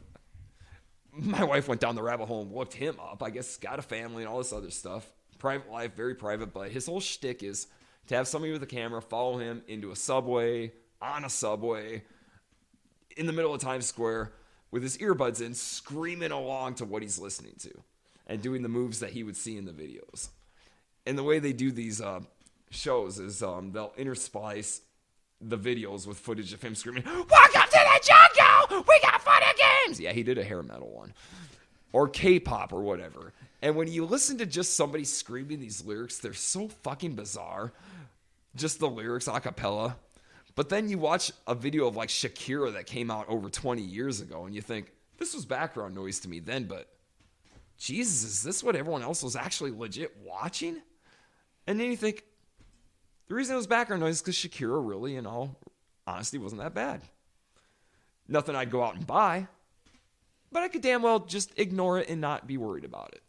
My wife went down the rabbit hole and looked him up. I guess he's got a family and all this other stuff. Private life, very private, but his whole shtick is to have somebody with a camera follow him into a subway, on a subway, in the middle of Times Square, with his earbuds in, screaming along to what he's listening to, and doing the moves that he would see in the videos. And the way they do these shows is they'll intersplice the videos with footage of him screaming, "Welcome to the jungle! We got fun and games!" Yeah, he did a hair metal one. Or K-pop or whatever. And when you listen to just somebody screaming these lyrics, they're so fucking bizarre. Just the lyrics a cappella. But then you watch a video of like Shakira that came out over 20 years ago, and you think, this was background noise to me then, but Jesus, is this what everyone else was actually legit watching? And then you think, the reason it was background noise is because Shakira really, in all honesty, wasn't that bad. Nothing I'd go out and buy, but I could damn well just ignore it and not be worried about it.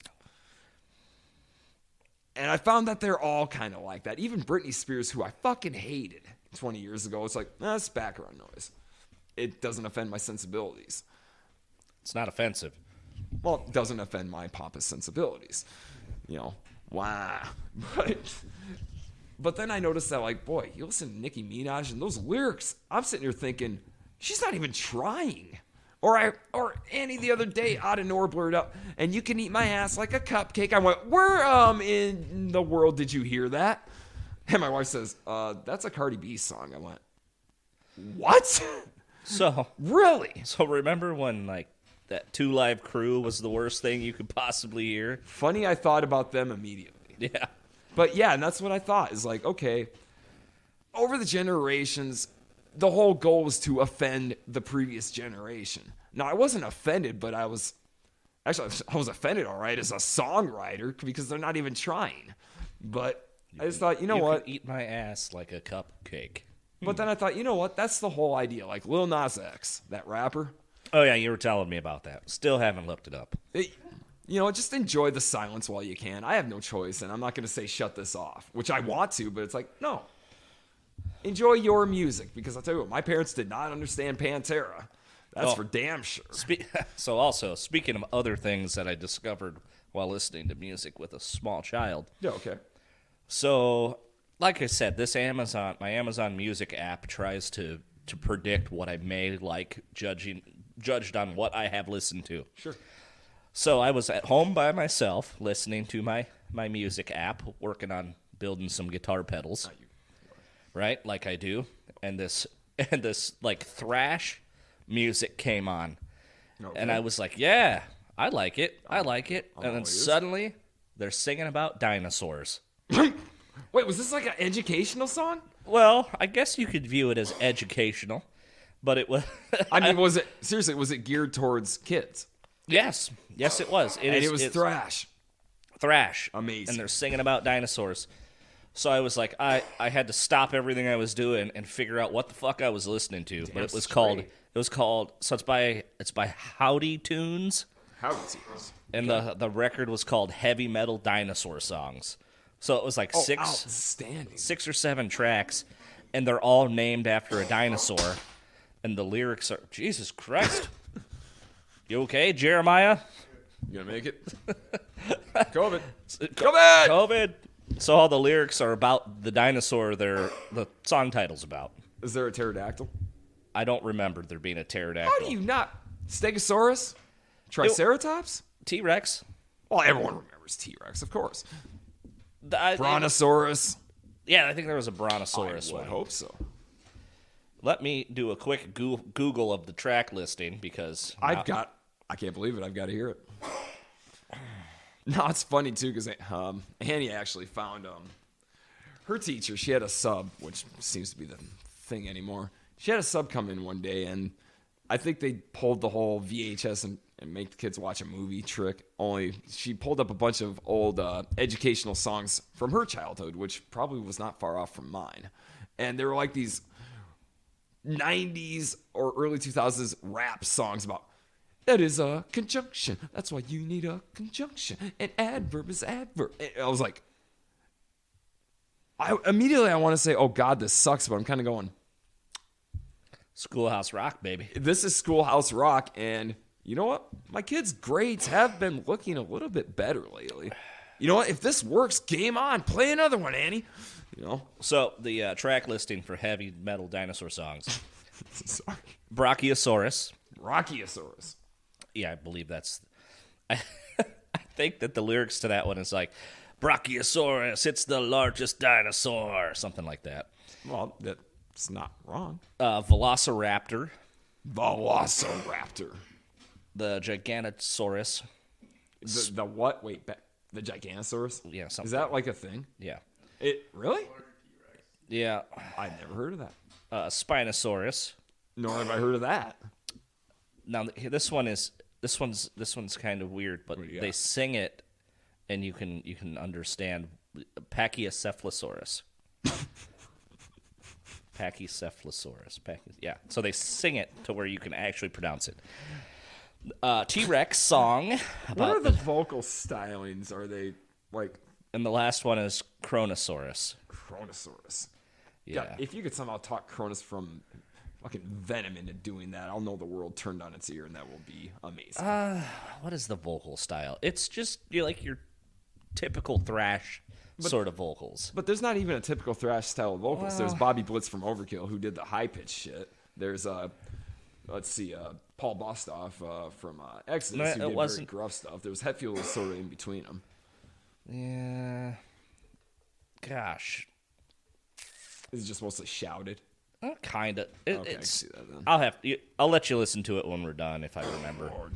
And I found that they're all kind of like that. Even Britney Spears, who I fucking hated 20 years ago, it's like, that's background noise. It doesn't offend my sensibilities. It's not offensive. Well, it doesn't offend my pompous sensibilities. You know, wow. But then I noticed that, like, boy, you listen to Nicki Minaj and those lyrics, I'm sitting here thinking, she's not even trying. Or Annie the other day out of nowhere blurred up, and you can eat my ass like a cupcake. I went, where in the world did you hear that? And my wife says, that's a Cardi B song. I went, what? So Really? So remember when like that 2 Live Crew was the worst thing you could possibly hear? Funny, I thought about them immediately. Yeah. But yeah, and that's what I thought, is like, okay, over the generations, the whole goal was to offend the previous generation. Now, I wasn't offended, but I was offended, all right, as a songwriter, because they're not even trying. But I just thought, you know what? Eat my ass like a cupcake. But then I thought, you know what? That's the whole idea. Like Lil Nas X, that rapper. Oh, yeah, you were telling me about that. Still haven't looked it up. You know, just enjoy the silence while you can. I have no choice, and I'm not going to say shut this off, which I want to, but it's like, no. Enjoy your music, because I'll tell you what, my parents did not understand Pantera. That's for damn sure. So also, speaking of other things that I discovered while listening to music with a small child. Yeah, okay. So, like I said, my Amazon Music app tries to predict what I may like, judged on what I have listened to. Sure. So I was at home by myself, listening to my music app, working on building some guitar pedals, right, like I do, and this like thrash music came on, and I was like, yeah, I like it, and then suddenly they're singing about dinosaurs. Wait, was this like an educational song? Well, I guess you could view it as educational, but it was. I mean, was it geared towards kids? Yes, it was. It was thrash. Thrash. Amazing. And they're singing about dinosaurs. So I was like, I had to stop everything I was doing and figure out what the fuck I was listening to. But it was called. So it's by Howdy Tunes. Howdy Tunes. And the record was called Heavy Metal Dinosaur Songs. So it was like outstanding. 6 or 7 tracks, and they're all named after a dinosaur. And the lyrics are, Jesus Christ. You okay, Jeremiah? You gonna make it? COVID. So all the lyrics are about the dinosaur the song title's about. Is there a pterodactyl? I don't remember there being a pterodactyl. How do you not? Stegosaurus? Triceratops? T-Rex. Well, everyone remembers T-Rex, of course. I Brontosaurus. Yeah, I think there was a Brontosaurus I would one. hope so. Let me do a quick Google of the track listing because I can't believe it. I've got to hear it. No, it's funny too because Annie actually found her teacher. She had a sub, which seems to be the thing anymore. She had a sub come in one day, and I think they pulled the whole VHS and make the kids watch a movie trick. Only she pulled up a bunch of old educational songs from her childhood, which probably was not far off from mine. And they were like these 90s or early 2000s rap songs about that is a conjunction. That's why you need a conjunction. An adverb is adverb. And I was like, I want to say, oh God, this sucks, but I'm kind of going, Schoolhouse Rock, baby. this is Schoolhouse Rock, and you know what? My kids' grades have been looking a little bit better lately. You know what? If this works, game on. Play another one, Annie. You know? So the track listing for heavy metal dinosaur songs: Sorry. Brachiosaurus. Brachiosaurus. Yeah, I believe that's. I think that the lyrics to that one is like, Brachiosaurus, it's the largest dinosaur, or something like that. Well, that's not wrong. Velociraptor, Velociraptor. the Giganotosaurus. The what? Wait, the Giganosaurus? Yeah, something. Is that like a thing? Yeah. It really? Yeah. I've never heard of that. Spinosaurus. Nor have I heard of that. Now this one's kind of weird, but What do you they got? sing it, and you can understand. Pachycephalosaurus. Pachycephalosaurus. Yeah. So they sing it to where you can actually pronounce it. T-Rex song. What About are the vocal stylings? Are they like and the last one is Kronosaurus. Kronosaurus? Yeah. God, if you could somehow talk Cronus from fucking Venom into doing that, I'll know the world turned on its ear, and that will be amazing. What is the vocal style? It's just like your typical thrash sort of vocals. But there's not even a typical thrash style of vocals. There's Bobby Blitz from Overkill who did the high pitched shit. There's Paul Bostoff from Exodus No, who it did very wasn't- gruff stuff. There was Hetfield was sort of in between them. Yeah. Gosh. Is it just mostly shouted? Kind of. Okay, I can It's. see that then. I'll let you listen to it when we're done if I remember. Lord.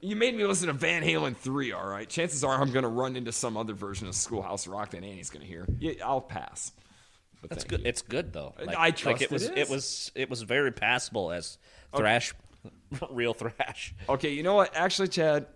You made me listen to Van Halen 3, all right? Chances are I'm going to run into some other version of Schoolhouse Rock that Annie's going to hear. Yeah, I'll pass. But That's thank good. you. It's good though. I trust it it was. It was very passable as thrash, real thrash. Okay, you know what? Actually, Chad,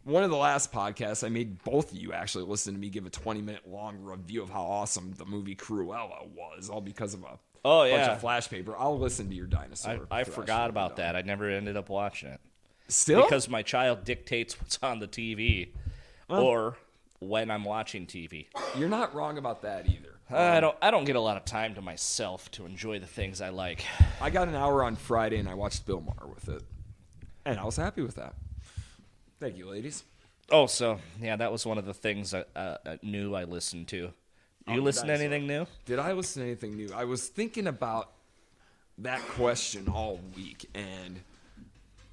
one of the last podcasts, I made both of you actually listen to me give a 20-minute long review of how awesome the movie Cruella was, all because of a bunch of flash paper. I'll listen to your dinosaur. I thrash forgot when about we're done. that. I never ended up watching it Still? because my child dictates what's on the TV, or when I'm watching TV. You're not wrong about that either. I don't get a lot of time to myself to enjoy the things I like. I got an hour on Friday, and I watched Bill Maher with it. And I was happy with that. Thank you, ladies. Oh, so yeah, that was one of the things new I listened to. You listen to Dinosaur. anything new? Did I listen to anything new? I was thinking about that question all week, and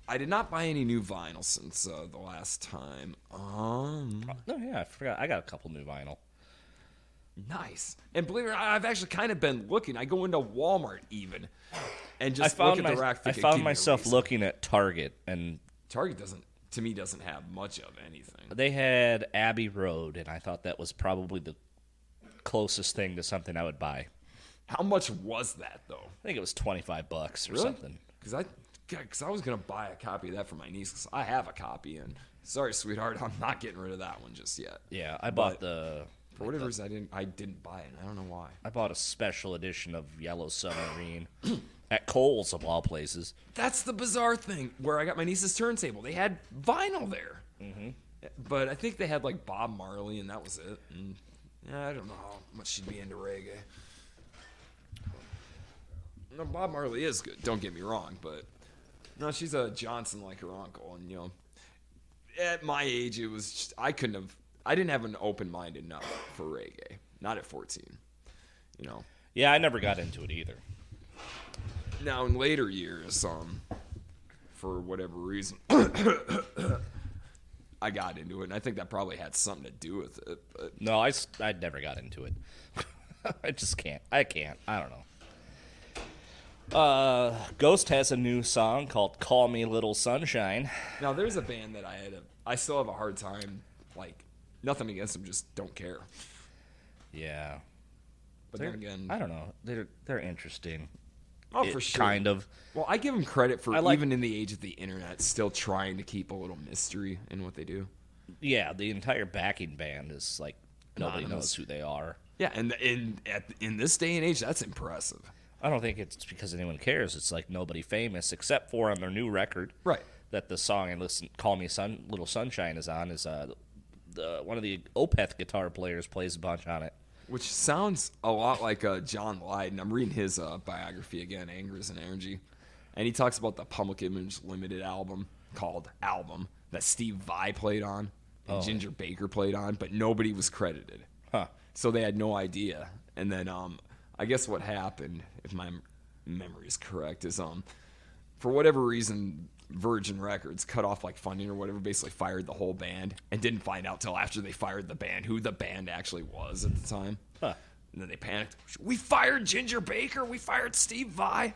I did not buy any new vinyl since the last time. No, yeah, I forgot. I got a couple new vinyl. Nice. And believe it or not, I've actually kind of been looking. I go into Walmart even, and just I look at the rack. I thinking, found "Give me a myself reason." looking at Target, and Target doesn't have much of anything. they had Abbey Road, and I thought that was probably the closest thing to something I would buy. How much was that though? I think it was $25 or Really? something. Because I was gonna buy a copy of that for my niece. Because I have a copy, and sorry, sweetheart, I'm not getting rid of that one just yet. Yeah, I bought the. For whatever reason, I didn't buy it. I don't know why. I bought a special edition of Yellow Submarine at Kohl's of all places. That's the bizarre thing. Where I got my niece's turntable, they had vinyl there. Mm-hmm. But I think they had like Bob Marley, and that was it. And I don't know how much she'd be into reggae. No, Bob Marley is good. Don't get me wrong, but no, she's a Johnson like her uncle, and at my age, it was just, I didn't have an open mind enough for reggae. Not at 14. Yeah, I never got into it either. Now in later years, for whatever reason, I got into it, and I think that probably had something to do with it. But No, I never got into it. I just can't. I don't know. Ghost has a new song called "Call Me Little Sunshine." now there's a band that I still have a hard time, like, nothing against them, just don't care. Yeah, But then again, I don't know. They're interesting. oh, for sure. Kind of. Well, I give them credit for, I like- even in the age of the internet, still trying to keep a little mystery in what they do. Yeah, the entire backing band is like nobody Anonymous. knows who they are. Yeah, and in this day and age, that's impressive. I don't think it's because anyone cares. It's like nobody famous except for on their new record. Right. That the song and listen, "Call Me Little Sunshine" is on. Is one of the Opeth guitar players plays a bunch on it. Which sounds a lot like John Lydon. I'm reading his biography again, Angers and Energy. And he talks about the Public Image Limited album called Album that Steve Vai played on and Ginger Baker played on, but nobody was credited. Huh. So they had no idea. And then I guess what happened, if my memory is correct, is for whatever reason, Virgin Records cut off like funding or whatever, basically fired the whole band and didn't find out till after they fired the band who the band actually was at the time. Huh. And then they panicked. We fired Ginger Baker. We fired Steve Vai.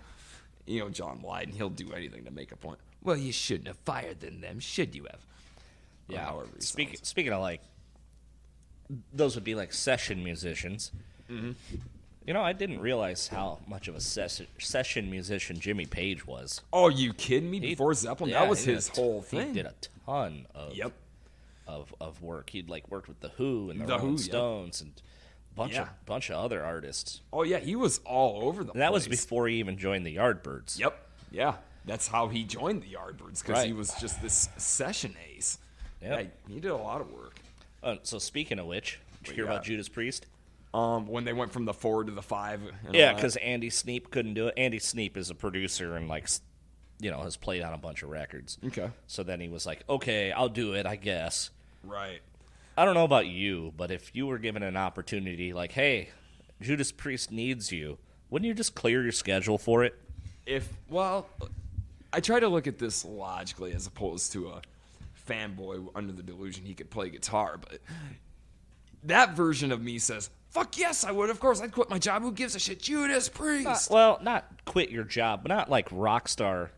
You know, John Lydon, he'll do anything to make a point. Well, you shouldn't have fired them, should you have? Or Yeah. however he sounds. Speaking of like, those would be like session musicians. Mm-hmm. You know, I didn't realize how much of a session musician Jimmy Page was. Oh, you kidding me? Before Zeppelin, Yeah, that was he did his whole thing. He did a ton of Yep. of work. He'd like worked with the Who and the The Who, Rolling yep. Stones and Yeah. bunch of other artists. Oh, yeah, he was all over the And that was place. before he even joined the Yardbirds. Yep. Yeah. That's how he joined the Yardbirds, because he Right. was just this session ace. Yep. Yeah, he did a lot of work. So speaking of which, did you hear Yeah. about Judas Priest? When they went from the 4 to the 5. And Yeah, all that. because Andy Sneap couldn't do it. Andy Sneap is a producer and like, has played on a bunch of records. Okay. So then he was like, okay, I'll do it, I guess. Right. I don't know about you, but if you were given an opportunity, like, hey, Judas Priest needs you, wouldn't you just clear your schedule for it? Well, I try to look at this logically as opposed to a fanboy under the delusion he could play guitar, but that version of me says, fuck yes, I would. Of course, I'd quit my job. Who gives a shit? Judas Priest. Not quit your job, but not like Rockstar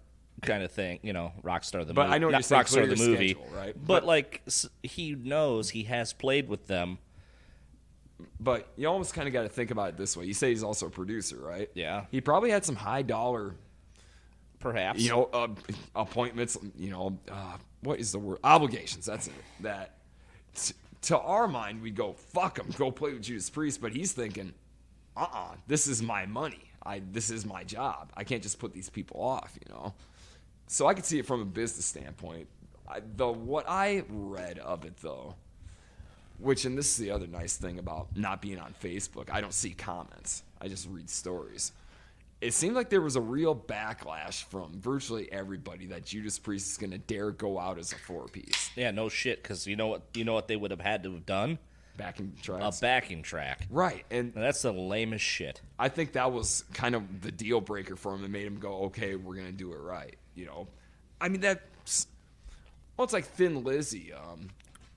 kind of thing, Rockstar the But movie. I know what not you're saying, Rockstar clear the your movie, schedule, right? But But- like he knows he has played with them. But you almost kind of got to think about it this way. You say he's also a producer, right? Yeah. He probably had some high dollar, Perhaps. appointments, what is the word? Obligations. That's it. That to our mind, we'd go, fuck him, go play with Judas Priest. But he's thinking, this is my money. This is my job. I can't just put these people off, So I could see it from a business standpoint. What I read of it, though, and this is the other nice thing about not being on Facebook, I don't see comments. I just read stories. It seemed like there was a real backlash from virtually everybody that Judas Priest is going to dare go out as a 4-piece. Yeah, no shit, because you know what they would have had to have done? Backing A tracks. backing track. Right, and That's the lamest shit. I think that was kind of the deal breaker for him that made him go, okay, we're going to do it right. I mean, it's like Thin Lizzy.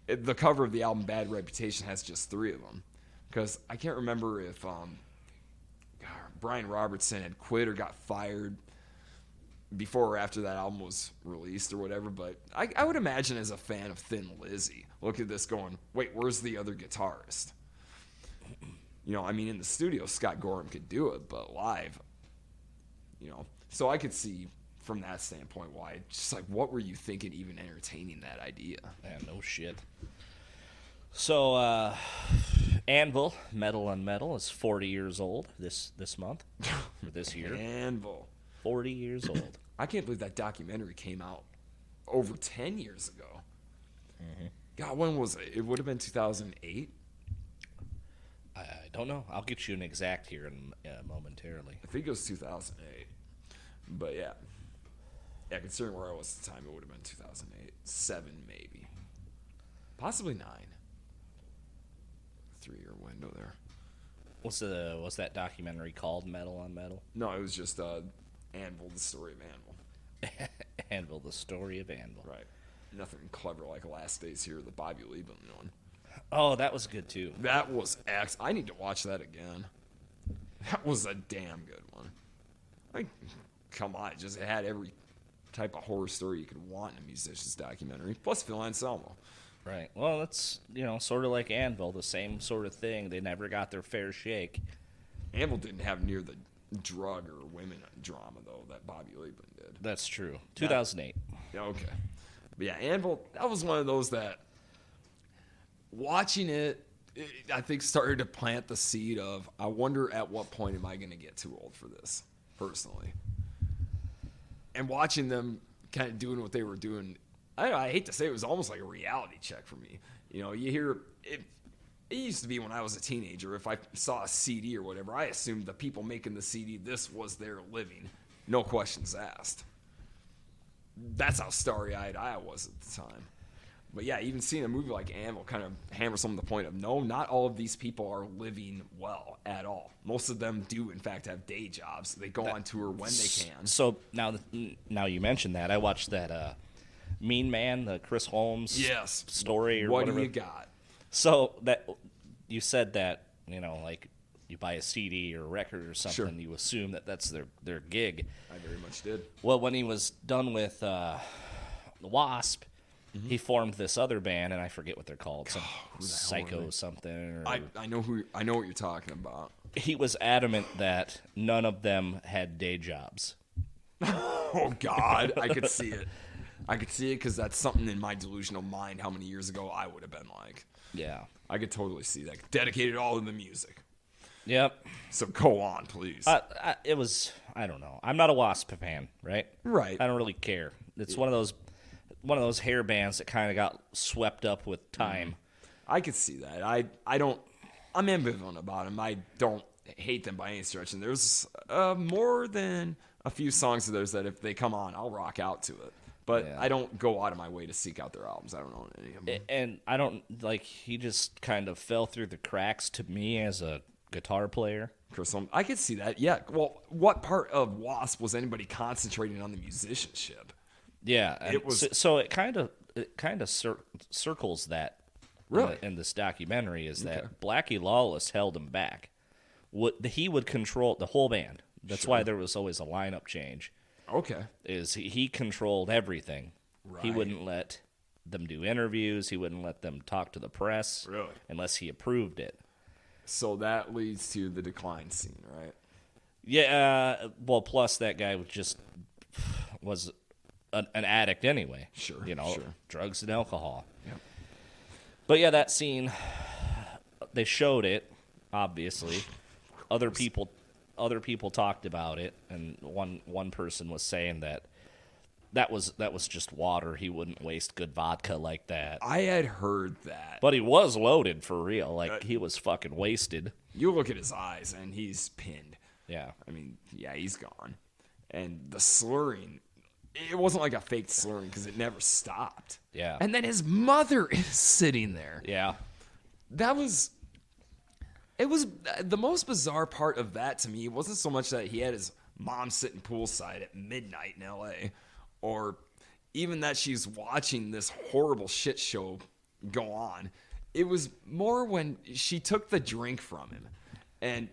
The cover of the album Bad Reputation has just 3 of them. Because I can't remember if Brian Robertson had quit or got fired before or after that album was released or whatever. But I would imagine as a fan of Thin Lizzy, look at this going, wait, where's the other guitarist? In the studio, Scott Gorham could do it, but live, So I could see from that standpoint why, just like, what were you thinking even entertaining that idea? Yeah, no shit. So, Anvil, Metal on Metal, is 40 years old this month, or this year. Anvil. 40 years old. I can't believe that documentary came out over 10 years ago. Mm-hmm. God, when was it? It would have been 2008. I don't know. I'll get you an exact here momentarily. I think it was 2008. But yeah. Yeah, considering where I was at the time, it would have been 2008. 7 maybe. Possibly 9. 3-year window there. What's that documentary called? Metal on Metal? No, it was just Anvil, the story of Anvil. Anvil, the story of Anvil. Right. nothing clever like Last Days Here, the Bobby Liebman one. Oh, that was good too. That was I need to watch that again. That was a damn good one. Like, come on, it just had every type of horror story you could want in a musician's documentary, plus Phil Anselmo. Right. Well, that's, sort of like Anvil, the same sort of thing. They never got their fair shake. Anvil didn't have near the drug or women drama, though, that Bobby Liebman did. That's true. 2008. Yeah, okay. But yeah, Anvil, that was one of those that, watching it, I think started to plant the seed of, I wonder at what point am I going to get too old for this, personally. And watching them kind of doing what they were doing, I hate to say it was almost like a reality check for me. You hear it used to be when I was a teenager, if I saw a CD or whatever, I assumed the people making the CD, this was their living. No questions asked. That's how starry-eyed I was at the time. But yeah, even seeing a movie like Anvil kind of hammers home the point of, no, not all of these people are living well at all. Most of them do, in fact, have day jobs. They go on tour when they can. So now you mentioned that, I watched that Mean Man, the Chris Holmes story or whatever. What do you got? So that you said that, like you buy a CD or a record or something, Sure. you assume that that's their gig. I very much did. Well, when he was done with the Wasp, he formed this other band, and I forget what they're called, some Psycho something. Or, I know what you're talking about. He was adamant that none of them had day jobs. Oh God, I could see it. I could see it because that's something in my delusional mind. How many years ago I would have been like. Yeah, I could totally see that. Dedicated all to the music. Yep. So go on, please. It was, I don't know. I'm not a Wasp fan, right? Right. I don't really care. It's one of those hair bands that kind of got swept up with time. I could see that. I'm ambivalent about them. I don't hate them by any stretch. And there's more than a few songs of theirs that if they come on, I'll rock out to it. But Yeah. I don't go out of my way to seek out their albums. I don't own any of them. And I don't, he just kind of fell through the cracks to me as a guitar player. Chris Holmes, I could see that. Yeah. Well, what part of Wasp was anybody concentrating on the musicianship? Yeah, and It was- so it kind of circles that Really? in this documentary is that Blackie Lawless held him back. He would control the whole band. That's why there was always a lineup change. Okay. Is he controlled everything. He Right. wouldn't let them do interviews. He wouldn't let them talk to the press Really? unless he approved it. So that leads to the decline scene, right? Yeah, well, plus that guy was an addict anyway. Sure, sure. Drugs and alcohol. Yep. But yeah, that scene, they showed it, obviously. Other people talked about it, and one person was saying that was just water. He wouldn't waste good vodka like that. I had heard that. But he was loaded for real. Like, he was fucking wasted. You look at his eyes, and he's pinned. Yeah. I mean, yeah, he's gone. And the slurring, it wasn't like a fake slurring because it never stopped. Yeah. And then his mother is sitting there. Yeah. It was the most bizarre part of that to me. It wasn't so much that he had his mom sitting poolside at midnight in L.A. or even that she's watching this horrible shit show go on. It was more when she took the drink from him and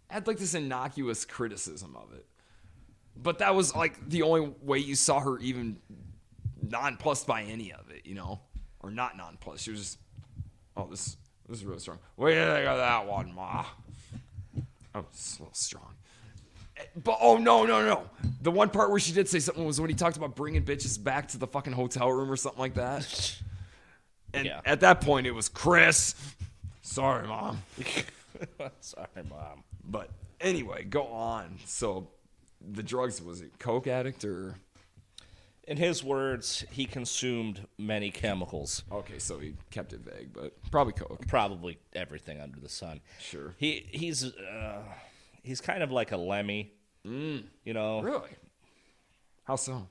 had like this innocuous criticism of it. But that was like the only way you saw her even nonplussed by any of it, or not nonplussed. She was just, oh, this is really strong. Where did I got that one, Ma? Oh, it's a little strong. But, oh, no. The one part where she did say something was when he talked about bringing bitches back to the fucking hotel room or something like that. And at that point, it was Chris. Sorry, Mom. Sorry, Mom. But anyway, go on. So the drugs, was it coke addict or? In his words, he consumed many chemicals. Okay, so he kept it vague, but probably coke. Probably everything under the sun. Sure. He's kind of like a Lemmy. Really? How so?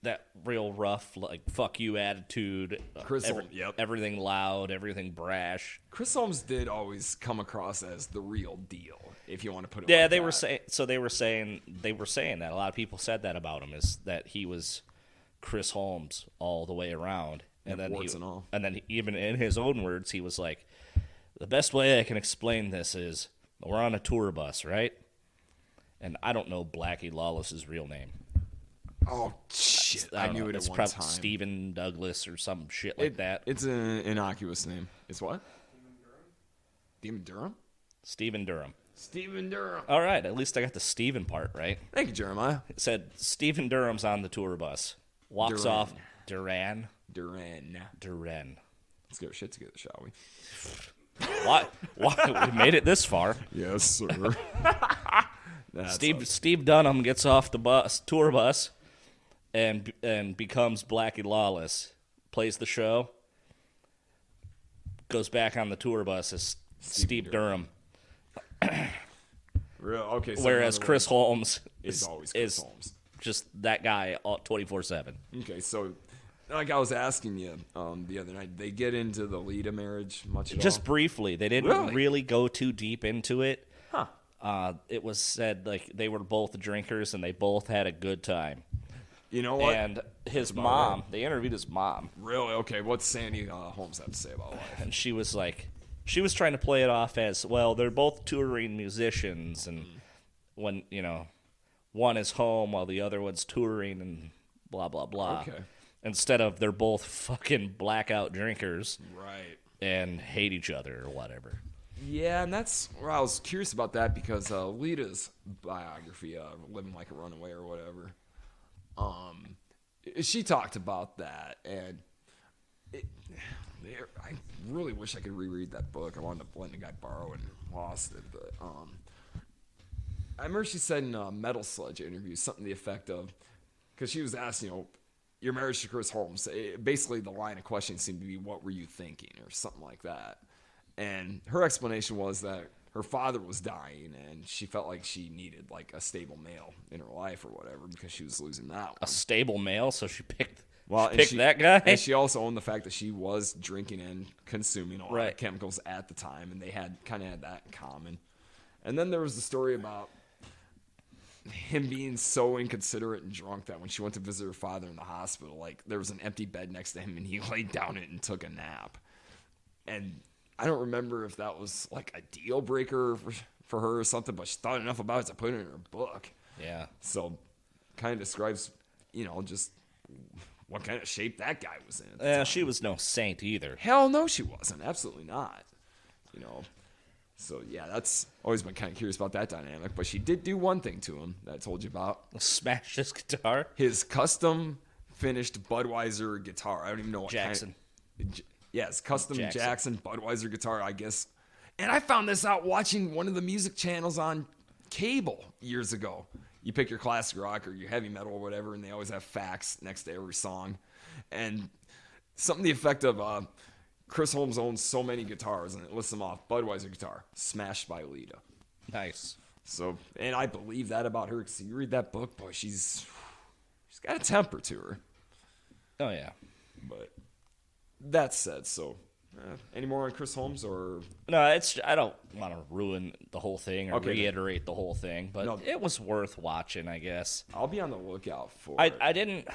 That real rough, like, fuck you attitude. Chris Holmes, yep. Everything loud, everything brash. Chris Holmes did always come across as the real deal, if you want to put it Yeah, like they were saying that. A lot of people said that about him, is that he was Chris Holmes all the way around. And then warts and all. and then even in his own words, he was like, the best way I can explain this is we're on a tour bus, right? And I don't know Blackie Lawless's real name. Oh, shit. I don't knew know. it It's at one probably time. Stephen Douglas or some shit like that. It's an innocuous name. It's what? Stephen Durham? Stephen Durham. Stephen Durham. All right, at least I got the Stephen part right. Thank you, Jeremiah. It said Stephen Durham's on the tour bus. Walks Duran. off. Duran. Let's get our shit together, shall we? Why? We made it this far. Yes, sir. Steve Dunham gets off the tour bus, and becomes Blackie Lawless. Plays the show. Goes back on the tour bus as Steve Durham. Real okay. So Whereas Chris Holmes is always Chris Holmes. Just that guy 24/7. Okay, so like I was asking you the other night, they get into the Lita marriage much at all? Just briefly. They didn't really go too deep into it. Huh. It was said like they were both drinkers and they both had a good time. You know what? And his mom, they interviewed his mom. Really? Okay, what's Sandy Holmes have to say about life? And she was trying to play it off as, well, they're both touring musicians. And when, one is home while the other one's touring and blah, blah, blah. Okay. Instead of they're both fucking blackout drinkers. Right. And hate each other or whatever. Yeah, and that's where I was curious about that because Lita's biography, Living Like a Runaway or whatever, she talked about that, and I really wish I could reread that book. I wound up letting a guy borrow and lost it, but I remember she said in a Metal Sludge interview something to the effect of, because she was asked, your marriage to Chris Holmes, basically the line of questioning seemed to be, what were you thinking, or something like that. And her explanation was that her father was dying, and she felt like she needed like a stable male in her life or whatever because she was losing that one. A stable male, so she picked She that guy? And she also owned the fact that she was drinking and consuming a lot Right. of chemicals at the time, and they had that in common. And then there was the story about him being so inconsiderate and drunk that when she went to visit her father in the hospital, like there was an empty bed next to him, and he laid down it and took a nap. And I don't remember if that was like a deal breaker for her or something, but she thought enough about it to put it in her book. Yeah. So kind of describes, just what kind of shape that guy was in. She was no saint either. Hell no, she wasn't. Absolutely not. So yeah, that's always been kind of curious about that dynamic. But she did do one thing to him that I told you about. Smashed his guitar. His custom finished Budweiser guitar. I don't even know what Jackson. Yes, custom Jackson Budweiser guitar, I guess. And I found this out watching one of the music channels on cable years ago. You pick your classic rock or your heavy metal or whatever, and they always have facts next to every song. And something to the effect of Chris Holmes owns so many guitars, and it lists them off. Budweiser guitar, smashed by Lita. Nice. So, and I believe that about her, because you read that book, boy, she's got a temper to her. Oh, yeah. But that said, so any more on Chris Holmes or No, I don't want to ruin the whole thing or reiterate the whole thing, but it was worth watching, I guess. I'll be on the lookout for it. I didn't.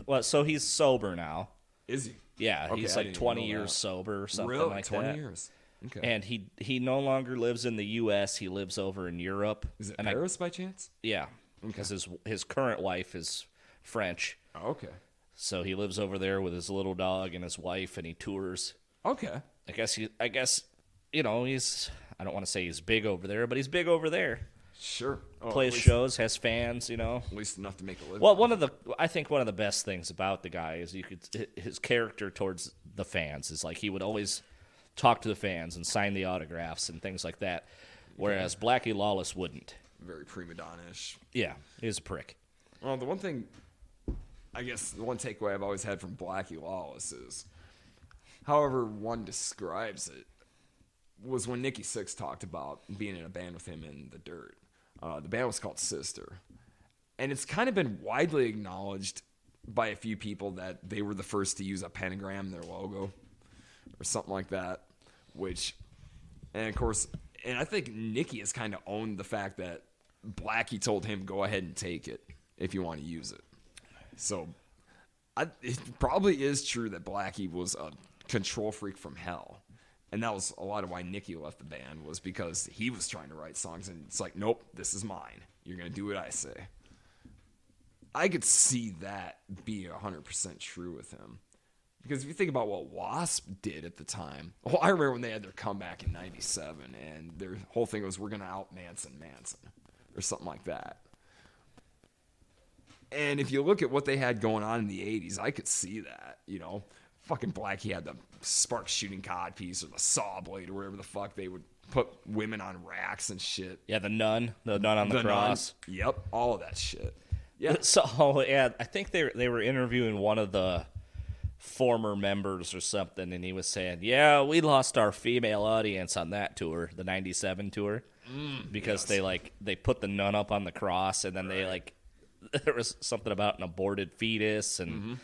Well, so he's sober now. Is he? Yeah, Okay, he's I like didn't 20 know years that. sober or something Really? like 20 that. years. Okay. And he no longer lives in the U.S. He lives over in Europe. Is it and Paris by chance? Yeah, because his current wife is French. Oh, okay. So he lives over there with his little dog and his wife, and he tours. Okay. I guess he's. I don't want to say he's big over there, but he's big over there. Sure. Oh, Plays shows, has fans. At least enough to make a living. Well, I think one of the best things about the guy is his character towards the fans is like he would always talk to the fans and sign the autographs and things like that, whereas Blackie Lawless wouldn't. Very prima donna-ish. Yeah, he's a prick. Well, the one thing, I guess, the one takeaway I've always had from Blackie Lawless is, however one describes it, was when Nikki Sixx talked about being in a band with him in The Dirt. The band was called Sister. And it's kind of been widely acknowledged by a few people that they were the first to use a pentagram in their logo or something like that, and of course, and I think Nikki has kind of owned the fact that Blackie told him, go ahead and take it if you want to use it. So It probably is true that Blackie was a control freak from hell. And that was a lot of why Nicky left the band, was because he was trying to write songs, and it's like, nope, this is mine. You're going to do what I say. I could see that be 100% true with him. Because if you think about what Wasp did at the time, well, I remember when they had their comeback in 97, and their whole thing was, we're going to out Manson, or something like that. And if you look at what they had going on in the 80s, I could see that, you know. Fucking Blackie had the spark shooting codpiece or the saw blade or whatever the fuck they would put women on racks and shit. Yeah, the nun on the cross. Nun. Yep, all of that shit. Yeah. So yeah, I think they were interviewing one of the former members or something, and he was saying, "Yeah, we lost our female audience on that tour, the '97 tour, because they put the nun up on the cross, and then there was something about an aborted fetus and."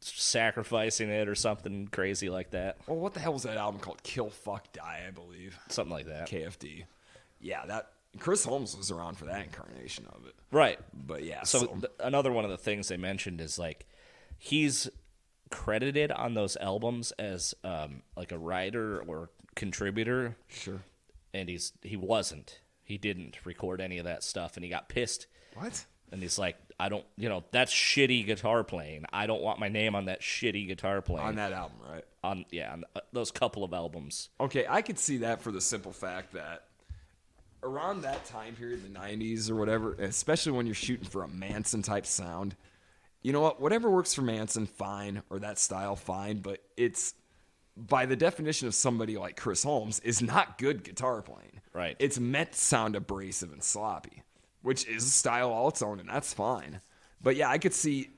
Sacrificing it or something crazy like that. Well, what the hell was that album called? Kill, Fuck, Die, I believe. Something like that. KFD. Yeah, that Chris Holmes was around for that incarnation of it. Right. But yeah. So another one of the things they mentioned is like he's credited on those albums as like a writer or contributor. Sure. And he wasn't. He didn't record any of that stuff, and he got pissed. What? And he's like, I don't, that's shitty guitar playing. I don't want my name on that shitty guitar playing. On that album, right? On those couple of albums. Okay, I could see that for the simple fact that around that time period, the 90s or whatever, especially when you're shooting for a Manson-type sound, you know what? Whatever works for Manson, fine, or that style, fine, but it's, by the definition of somebody like Chris Holmes, is not good guitar playing. Right. It's meant to sound abrasive and sloppy, which is a style all its own, and that's fine. But yeah, I could see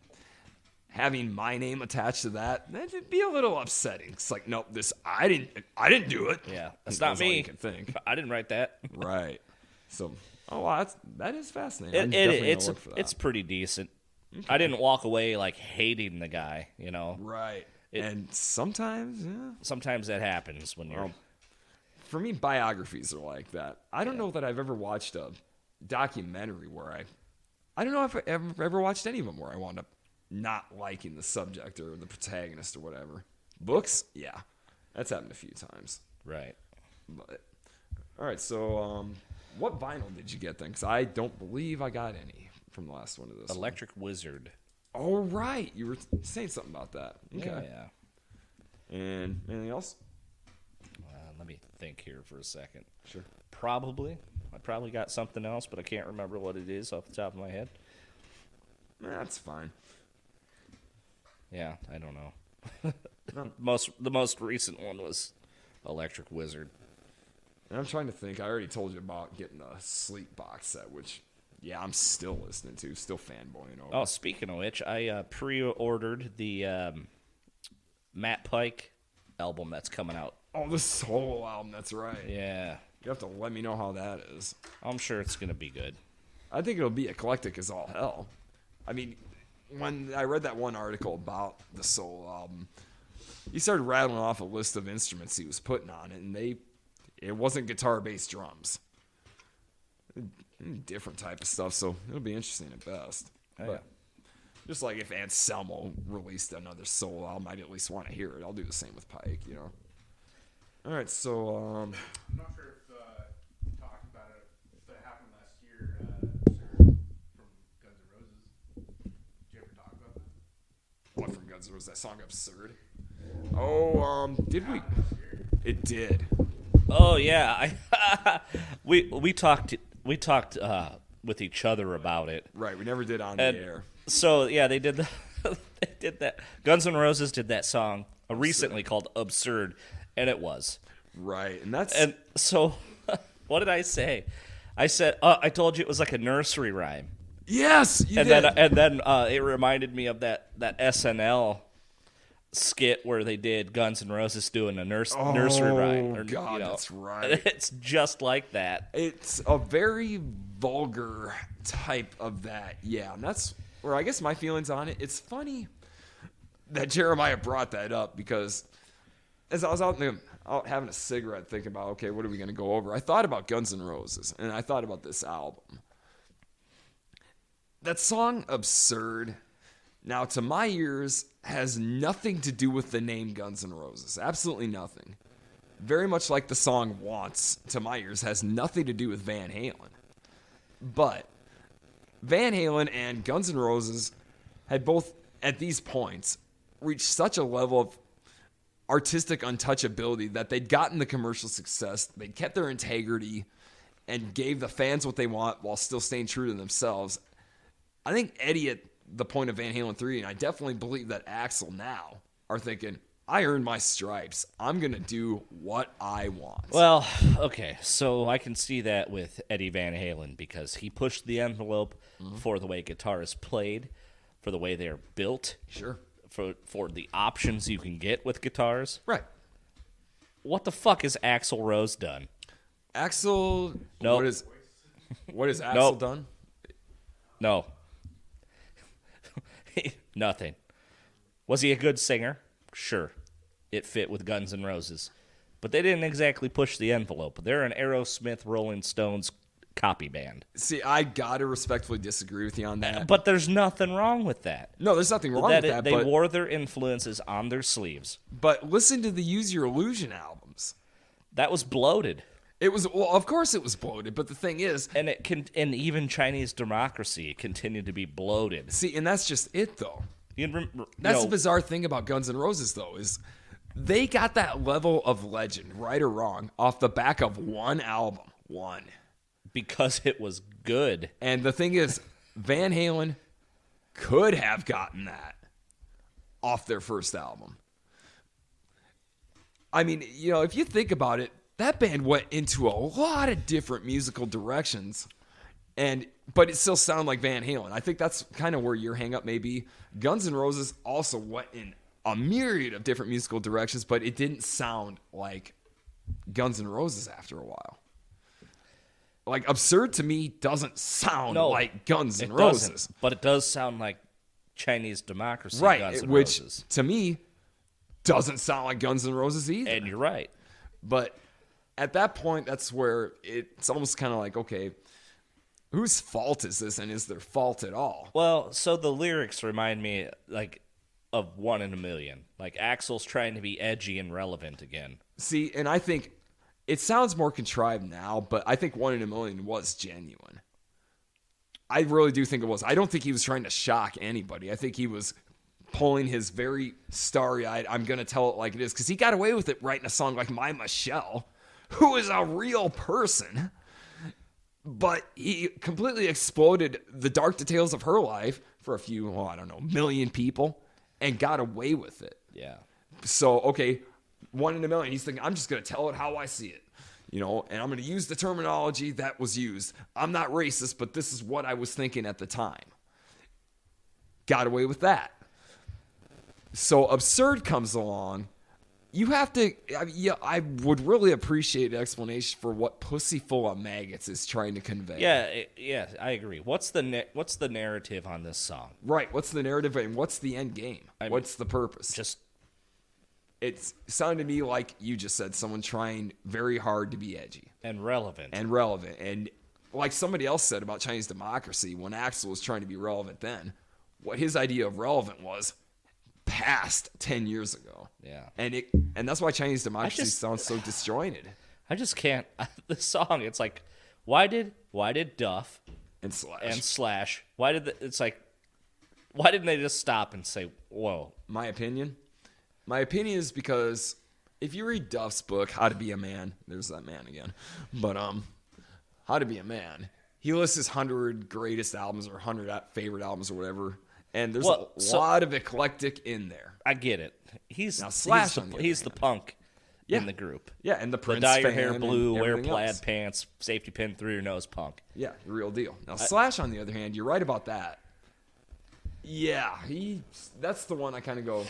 having my name attached to that'd be a little upsetting. It's like, nope, I didn't do it. Yeah, that's not me. All you can think. I didn't write that. Right. So, wow, that is fascinating. It's pretty decent. Okay. I didn't walk away like hating the guy, Right. And sometimes that happens when you're. For me, biographies are like that. I don't know that I've ever watched a documentary where I don't know if I ever watched any of them where I wound up not liking the subject or the protagonist or whatever. Books, yeah, that's happened a few times. Right. But all right, so what vinyl did you get then? Because I don't believe I got any from the last one of this. Electric Wizard. Oh right, you were saying something about that. Okay. Yeah. And anything else? Let me think here for a second. Sure. I probably got something else, but I can't remember what it is off the top of my head. That's fine. Yeah, I don't know. The most recent one was Electric Wizard. And I'm trying to think. I already told you about getting the Sleep box set, which, yeah, I'm still listening to, still fanboying over. Oh, speaking of which, I pre-ordered the Matt Pike album that's coming out. Oh, the solo album, that's right. Yeah. You have to let me know how that is. I'm sure it's going to be good. I think it'll be eclectic as all hell. I mean, when I read that one article about the solo album, he started rattling off a list of instruments he was putting on it, and it wasn't guitar-based drums. Different type of stuff, so it'll be interesting at best. Oh, but just like if Anselmo released another solo album, I'd at least want to hear it. I'll do the same with Pike, All right, so I'm not sure if you talked about it, if that happened last year. Absurd from Guns N' Roses. Did you ever talk about that? what from Guns N' Roses? That song "Absurd." Oh, did we? It did. Oh yeah, we talked with each other about it. Right, we never did on the air. So yeah, they did that. Guns N' Roses did that song recently called "Absurd," and it was right. And so, what did I say? I said I told you it was like a nursery rhyme. Yes, you and did. Then it reminded me of that SNL skit where they did Guns N' Roses doing a nursery rhyme. Oh God, that's right. It's just like that. It's a very vulgar type of that. Yeah, and that's where I guess my feelings on it. It's funny that Jeremiah brought that up because as I was out having a cigarette thinking about, okay, what are we going to go over? I thought about Guns N' Roses, and I thought about this album. That song, Absurd, Now, to my ears, has nothing to do with the name Guns N' Roses. Absolutely nothing. Very much like the song Wants, to my ears, has nothing to do with Van Halen. But Van Halen and Guns N' Roses had both, at these points, reached such a level of artistic untouchability that they'd gotten the commercial success, they'd kept their integrity, and gave the fans what they want while still staying true to themselves. I think Eddie at the point of Van Halen 3, and I definitely believe that Axl now, are thinking, I earned my stripes. I'm going to do what I want. Well, okay, so I can see that with Eddie Van Halen because he pushed the envelope for the way guitar is played, for the way they're built. Sure. For the options you can get with guitars. Right. What the fuck has Axl Rose done? Axl, Nope. what has Axl Nope. done? No. Nothing. Was he a good singer? Sure. It fit with Guns N' Roses. But they didn't exactly push the envelope. They're an Aerosmith, Rolling Stones copy band. See, I gotta respectfully disagree with you on that. But there's nothing wrong with that. No, there's nothing wrong with that. They wore their influences on their sleeves. But listen to the Use Your Illusion albums. That was bloated. It was, well, of course it was bloated, but the thing is, And and even Chinese Democracy continued to be bloated. see, and that's just it though. That's That's the bizarre thing about Guns N' Roses though, is they got that level of legend, right or wrong, off the back of one album. One. because it was good. And the thing is, Van Halen could have gotten that off their first album. I mean, you know, if you think about it, that band went into a lot of different musical directions, but it still sounded like Van Halen. I think that's kind of where your hang up may be. Guns N' Roses also went in a myriad of different musical directions, but it didn't sound like Guns N' Roses after a while. Like, Absurd to me doesn't sound like Guns N' Roses. Doesn't, but it does sound like Chinese Democracy, Right, Guns N' which Roses. to me doesn't sound like Guns N' Roses either. And you're right. But at that point, that's where it's almost kind of like, okay, whose fault is this, and is there fault at all? Well, so the lyrics remind me like of One in a Million. Like Axl's trying to be edgy and relevant again. See, and I think it sounds more contrived now, but I think One in a Million was genuine. I really do think it was. I don't think he was trying to shock anybody. I think he was pulling his very starry-eyed, I'm going to tell it like it is, because he got away with it writing a song like My Michelle, who is a real person, but he completely exploded the dark details of her life for a few, well, I don't know, million people, and got away with it. Yeah. So, okay, One in a Million, he's thinking, I'm just going to tell it how I see it, you know, and I'm going to use the terminology that was used. I'm not racist, but this is what I was thinking at the time. Got away with that. So Absurd comes along. You have to, I would really appreciate an explanation for what Pussy Full of Maggots is trying to convey. Yeah, I agree. What's the narrative on this song? Right. What's the narrative and what's the end game? What's the purpose? Just It sounded to me like you just said, someone trying very hard to be edgy. and relevant. And like somebody else said about Chinese Democracy, when Axl was trying to be relevant then, what his idea of relevant was past 10 years ago. Yeah. And that's why Chinese Democracy sounds so disjointed. I just can't. The song, it's like, why did Duff And Slash. and Slash, why didn't they just stop and say, whoa? My opinion is because if you read Duff's book, How to Be a Man, there's that man again, but How to Be a Man, he lists his 100 greatest albums or 100 favorite albums or whatever, and there's a lot of eclectic in there. I get it. He's Slash, he's the punk Yeah. in the group. Yeah, and the Prince Dye your fan hair and blue, wear everything plaid else. pants, safety pin through your nose punk. Yeah, the real deal. Now, Slash, on the other hand, you're right about that. Yeah, that's the one I kind of go,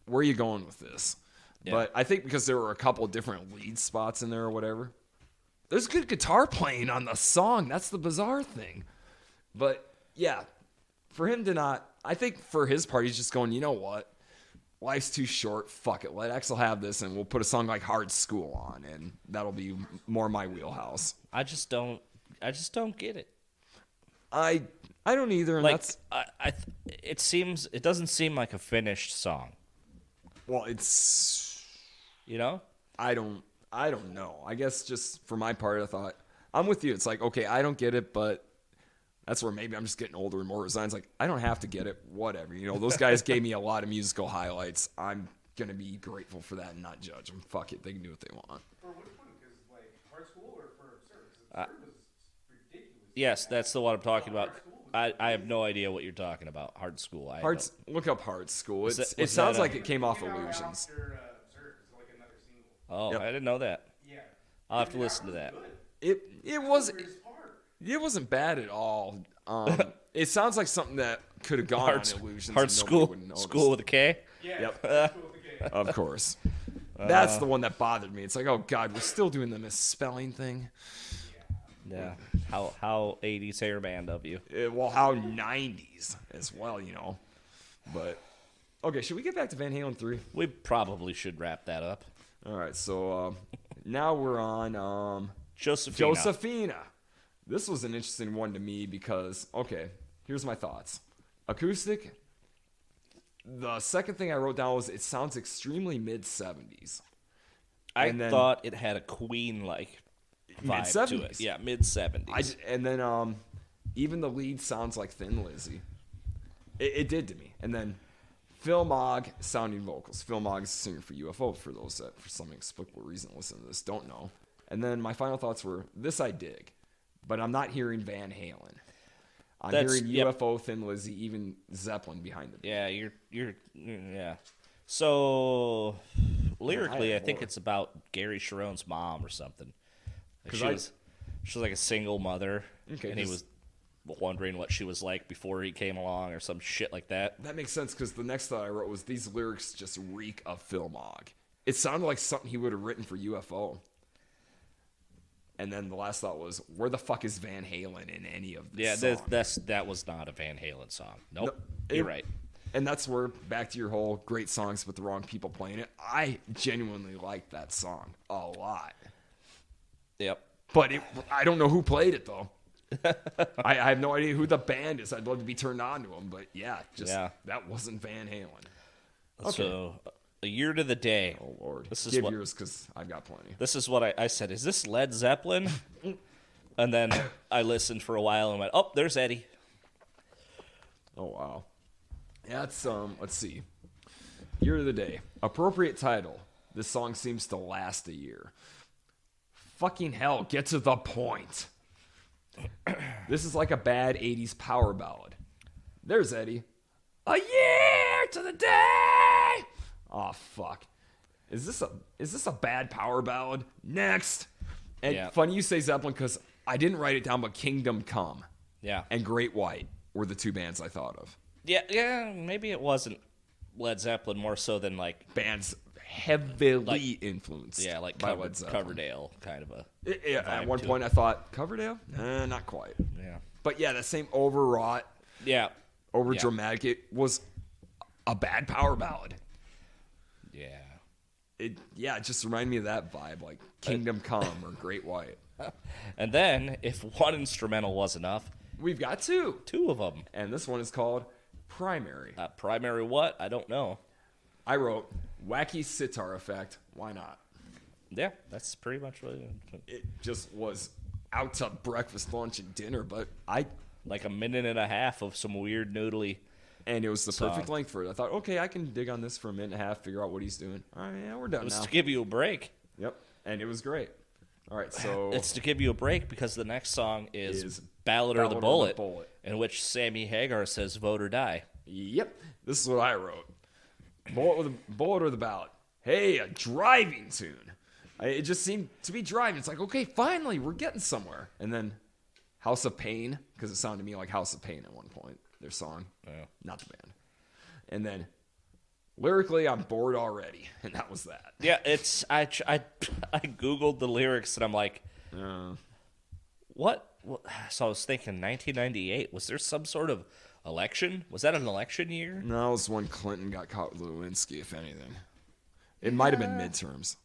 where are you going with this? Yeah. But I think because there were a couple of different lead spots in there or whatever, there's good guitar playing on the song. That's the bizarre thing. But, yeah, for him to not, I think for his part, he's just going, you know what? Life's too short. Fuck it. Let Axl have this, and we'll put a song like Hard School on, and that'll be more my wheelhouse. I just don't get it. I don't either. And Like, that's it doesn't seem like a finished song. Well, it's You know? I don't know. I guess just for my part, I thought I'm with you. It's like, okay, I don't get it, but that's where maybe I'm just getting older and more resigned. It's like, I don't have to get it. Whatever. Those guys gave me a lot of musical highlights. I'm gonna be grateful for that and not judge them. Fuck it, they can do what they want. For which one? Because like Hard School or for Absurd? 'Cause Absurd was ridiculous. Yes, that's the one I'm talking about. I have no idea what you're talking about. Hard School. Look up Hard School. Was It that sounds a- like it came off Came out Illusions. after Absurd. It's like another single. Oh, Yep. I didn't know that. Yeah. I'll have to listen to that. Good. It was His part. it wasn't bad at all. It sounds like something that could have gone on Illusions. Hard and nobody School. would notice. School with a K. Yeah. Yep. That's cool with the game. Of course. That's the one that bothered me. It's like, oh god, we're still doing the misspelling thing. Yeah. How 80s hair band of you. Well, how 90s as well, But okay, should we get back to Van Halen 3? We probably should wrap that up. All right, so now we're on Josephina. Josephina. This was an interesting one to me because, okay, here's my thoughts. Acoustic. The second thing I wrote down was it sounds extremely mid-70s. I and then- thought it had a Queen-like vibe to it. Mid-70s. Yeah, mid-70s. And then even the lead sounds like Thin Lizzy. It did to me. And then Phil Mogg sounding vocals. Phil Mogg is a singer for UFO, for those that for some inexplicable reason listen to this don't know. And then my final thoughts were, this I dig, but I'm not hearing Van Halen. I'm hearing UFO, Thin Lizzy, even Zeppelin behind the beat. Yeah, yeah. So lyrically, I think more. it's about Gary Sharon's mom or something. Like 'Cause she was like a single mother, Okay, and he 'cause- was wondering what she was like before he came along, or some shit like that. That makes sense because the next thought I wrote was these lyrics just reek of Phil Mogg. It sounded like something he would have written for UFO. And then the last thought was, where the fuck is Van Halen in any of this Yeah, song? that was not a Van Halen song. Nope, No, you're right. And that's where, back to your whole great songs with the wrong people playing it, I genuinely liked that song a lot. Yep. But I don't know who played it, though. I have no idea who the band is. I'd love to be turned on to them, but that wasn't Van Halen. Okay. So a year to the day. Oh, Lord. This is Give what- yours because I've got plenty. This is what I said. Is this Led Zeppelin? And then I listened for a while and went, oh, there's Eddie. Oh, wow. That's, let's see. Year of the day. Appropriate title. This song seems to last a year. Fucking hell, get to the point. This is like a bad 80s power ballad. There's Eddie. A year to the day. Oh, fuck. Is this a bad power ballad? Next. And Yeah. funny you say Zeppelin because I didn't write it down, but Kingdom Come Yeah. and Great White were the two bands I thought of. Yeah, maybe it wasn't Led Zeppelin more so than like Bands heavily influenced like by Led Zeppelin. Coverdale kind of a At vibe one to point I thought, Coverdale? Not quite. yeah. But yeah, that same overwrought, Yeah. over dramatic, it was a bad power ballad. Yeah. It just reminded me of that vibe, like Kingdom Come or Great White. And then if one instrumental was enough, We've got two. two of them. And this one is called Primary. Primary what? I don't know. I wrote wacky sitar effect. Why not? Yeah, that's pretty much what It just was out to breakfast, lunch, and dinner, but like a minute and a half of some weird noodly. and it was the perfect Song. length for it. I thought, okay, I can dig on this for a minute and a half, figure out what he's doing. All right, yeah, we're done It's now. to give you a break. Yep, and it was great. All right, so It's to give you a break because the next song is Is Ballad or the Ballad or the Bullet, Bullet. in which Sammy Hagar says vote or die. Yep. This is what I wrote. Bullet or the ballad. Hey, a driving tune. It just seemed to be driving. It's like, okay, finally, we're getting somewhere. And then House of Pain, because it sounded to me like House of Pain at one point, their song. Yeah. Not the band. And then lyrically, I'm bored already. And that was that. Yeah, it's I googled the lyrics and I'm like, what? So I was thinking 1998. Was there some sort of election? Was that an election year? No, it was when Clinton got caught with Lewinsky, if anything. It might have been midterms.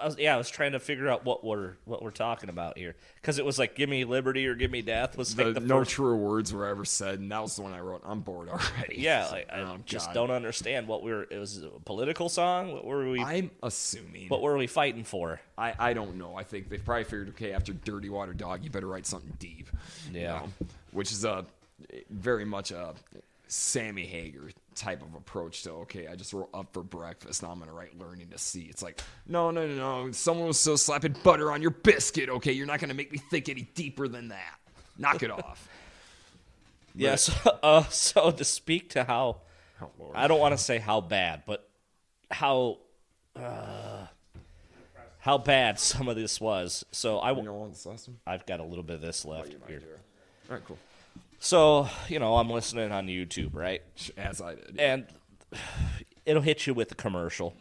I was trying to figure out what we're talking about here, because it was like "Give Me Liberty" or "Give Me Death" was like the no first. truer words were ever said, and that was the one I wrote. I'm bored already. Yeah, like, I Oh, just God. don't understand what it was a political song. What were we? I'm assuming. What were we fighting for? I don't know. I think they probably figured, okay, after Dirty Water Dog, you better write something deep. Yeah. Which is very much a Sammy Hagar type of approach to, okay, I just wrote Up for Breakfast, now I'm going to write Learning to See. It's like, no. Someone was still slapping butter on your biscuit, okay? You're not going to make me think any deeper than that. Knock it off. Yeah, so to speak to how, Oh, Lord. I don't want to say how bad, but how bad some of this was. So You know what this last one? I've got a little bit of this left You might here. do. All right, cool. So, I'm listening on YouTube, right? As I did. And it'll hit you with a commercial,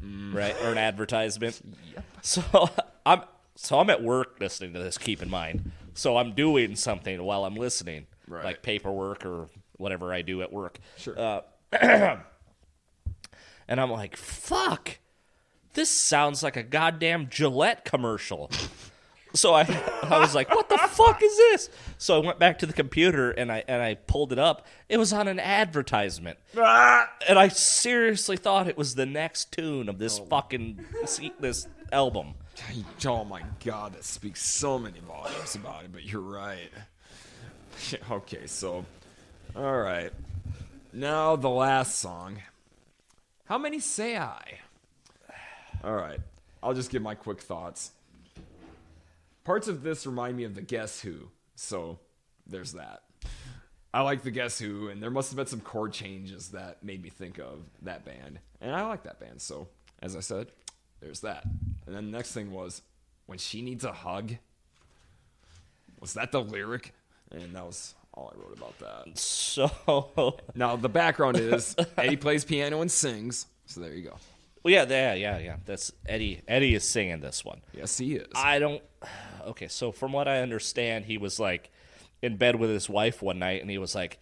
right? Or an advertisement. Yep. So I'm at work listening to this, keep in mind. So I'm doing something while I'm listening, Right. like paperwork or whatever I do at work. Sure. And I'm like, fuck, this sounds like a goddamn Gillette commercial. So I was like, what the fuck is this? So I went back to the computer and I pulled it up. It was on an advertisement. And I seriously thought it was the next tune of this this album. Oh my God, that speaks so many volumes about it, but you're right. Okay, so, all right. Now the last song. How many say I? All right, I'll just give my quick thoughts. Parts of this remind me of the Guess Who, so there's that. I like the Guess Who, and there must have been some chord changes that made me think of that band, and I like that band, so as I said, there's that. And then the next thing was, When She Needs a Hug. Was that the lyric? And that was all I wrote about that. So, Now, the background is Eddie plays piano and sings, so there you go. well, yeah. That's Eddie. Eddie is singing this one. Yes, he is. Okay, so from what I understand, he was like in bed with his wife one night, and he was like,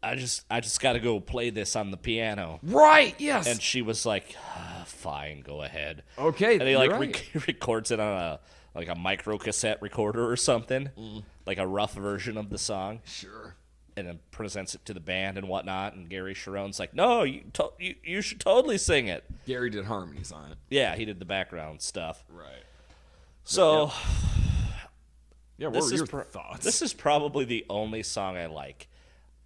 I just got to go play this on the piano. Right, yes. And she was like, fine, go ahead. Okay, And he you're like right. records it on a micro cassette recorder or something, like a rough version of the song, Sure. and then presents it to the band and whatnot. And Gary Sharon's like, no, you should totally sing it. Gary did harmonies on it. Yeah, he did the background stuff. Right. So Yeah, what this were is your thoughts? This is probably the only song I like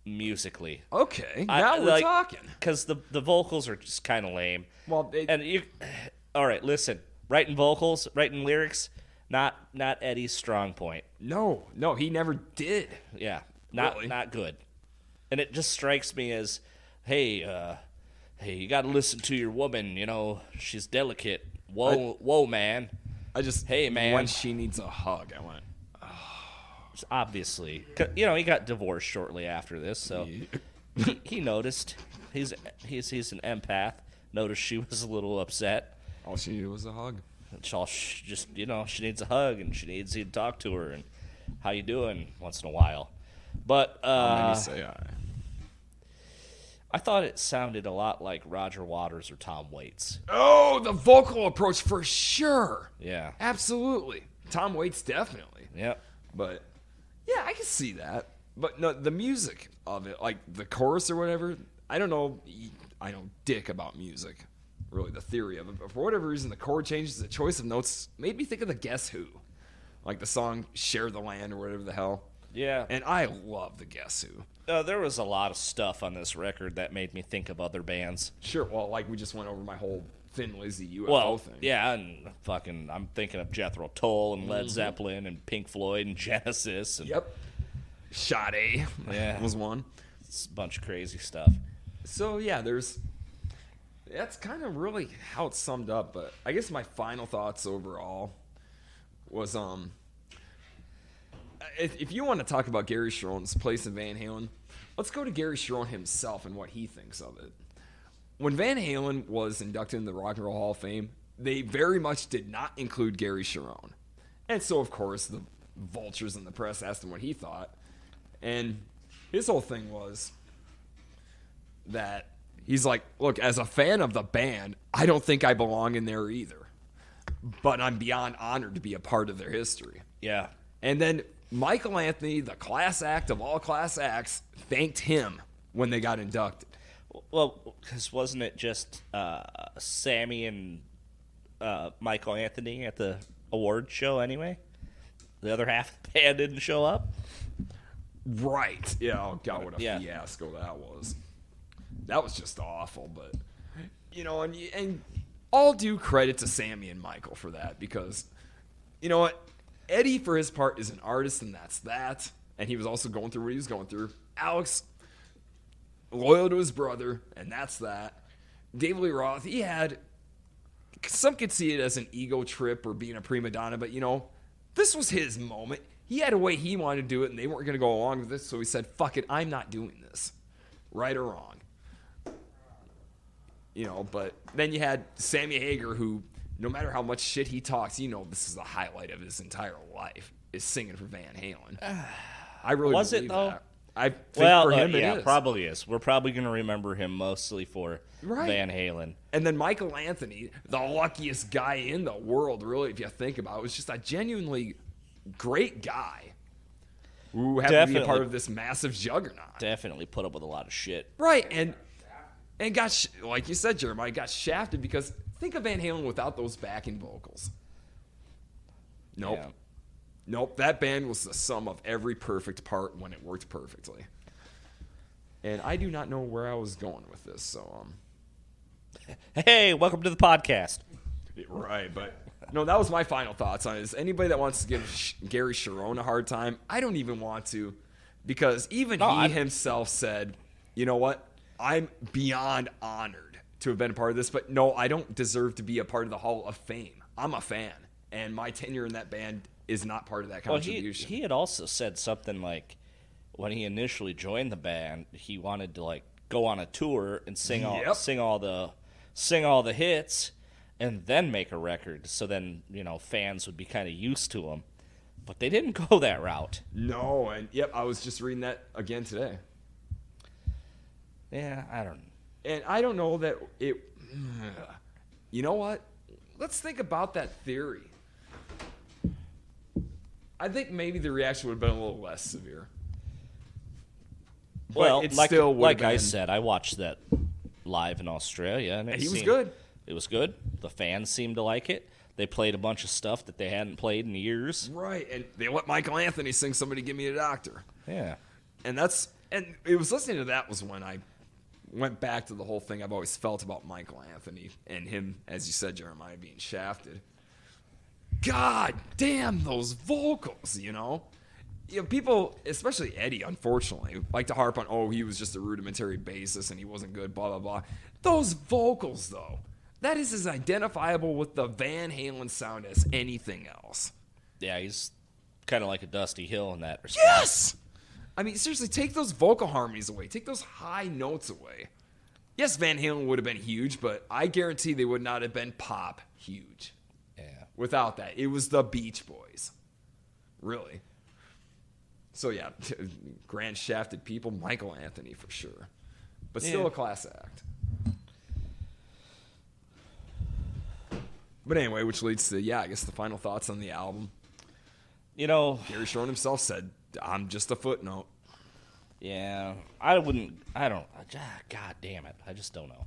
musically. Okay, now we're talking. Because the vocals are just kind of lame. Well, And you, all right, listen, writing vocals, writing lyrics, not Eddie's strong point. No, he never did. Yeah, Really? not good. And it just strikes me as, hey, you got to listen to your woman. She's delicate. Whoa, man. Hey, man. When She Needs a Hug, I went, Obviously, he got divorced shortly after this, so he noticed. He's an empath. Noticed she was a little upset. all she needed was a hug. She needs a hug and she needs you to talk to her and how you doing once in a while. But How many say I? I thought it sounded a lot like Roger Waters or Tom Waits. Oh, the vocal approach for sure. Yeah. Absolutely. Tom Waits, definitely. Yep. But, yeah, I can see that. But no, the music of it, like the chorus or whatever, I don't know. I know dick about music, really, the theory of it. But for whatever reason, the chord changes, the choice of notes made me think of the Guess Who. Like the song Share the Land or whatever the hell. Yeah. And I love the Guess Who. There was a lot of stuff on this record that made me think of other bands. Sure, well, like we just went over my whole Thin Lizzy UFO thing. Yeah, and I'm thinking of Jethro Tull and Led Zeppelin and Pink Floyd and Genesis. And Yep. Sade Yeah. was one. It's a bunch of crazy stuff. So, yeah, that's kind of really how it's summed up. But I guess my final thoughts overall was, if you want to talk about Gary Sharon's place in Van Halen, let's go to Gary Sharon himself and what he thinks of it. When Van Halen was inducted in the Rock and Roll Hall of Fame, they very much did not include Gary Sharon. And so, of course, the vultures in the press asked him what he thought. And his whole thing was that he's like, look, as a fan of the band, I don't think I belong in there either. but I'm beyond honored to be a part of their history. Yeah. And then Michael Anthony, the class act of all class acts, thanked him when they got inducted. Well, because wasn't it just Sammy and Michael Anthony at the award show anyway? The other half of the band didn't show up? Right. Yeah, oh God, what a fiasco that was. That was just awful, but, and all due credit to Sammy and Michael for that, because, you know what? Eddie, for his part, is an artist, and that's that. And he was also going through what he was going through. Alex, loyal to his brother, and that's that. David Lee Roth, he had, some could see it as an ego trip or being a prima donna, but, this was his moment. He had a way he wanted to do it, and they weren't going to go along with it, so he said, fuck it, I'm not doing this. Right or wrong. But then you had Sammy Hagar, who, no matter how much shit he talks, this is the highlight of his entire life, is singing for Van Halen. I really Was believe it, though? that. I think for him it is. Probably is. We're probably going to remember him mostly for Van Halen. And then Michael Anthony, the luckiest guy in the world, really, if you think about it, was just a genuinely great guy who happened to be a part of this massive juggernaut. Definitely put up with a lot of shit. Right, and got, like you said, Jeremiah, got shafted because think of Van Halen without those backing vocals. Nope. Yeah. Nope, that band was the sum of every perfect part when it worked perfectly. And I do not know where I was going with this, so Hey, welcome to the podcast. Right, but no, that was my final thoughts on it. Is anybody that wants to give Gary Sharon a hard time, I don't even want to, because even himself said, you know what, I'm beyond honored to have been a part of this, but no, I don't deserve to be a part of the Hall of Fame. I'm a fan, and my tenure in that band is not part of that contribution. Well, he had also said something like, when he initially joined the band, he wanted to go on a tour and sing all the hits, and then make a record. So then fans would be kind of used to him, but they didn't go that route. No, and I was just reading that again today. Yeah, I don't. And I don't know that it. You know what? Let's think about that theory. I think maybe the reaction would have been a little less severe. Well, it still would have been. I said, I watched that live in Australia, and he was good. It was good. The fans seemed to like it. They played a bunch of stuff that they hadn't played in years. Right, and they let Michael Anthony sing "Somebody Give Me a Doctor." Yeah, and it was listening to that was when I went back to the whole thing I've always felt about Michael Anthony and him, as you said, Jeremiah, being shafted. God damn those vocals, people, especially Eddie, unfortunately, like to harp on, he was just a rudimentary bassist and he wasn't good, blah, blah, blah. Those vocals, though, that is as identifiable with the Van Halen sound as anything else. Yeah, he's kind of like a Dusty Hill in that respect. Yes! I mean, seriously, take those vocal harmonies away. Take those high notes away. Yes, Van Halen would have been huge, but I guarantee they would not have been pop huge. Yeah. Without that. It was the Beach Boys. Really. So, yeah, grand shafted people, Michael Anthony for sure. But still a class act. But anyway, which leads to, I guess the final thoughts on the album. Gary Sharon himself said, I'm just a footnote. Yeah, God damn it. I just don't know.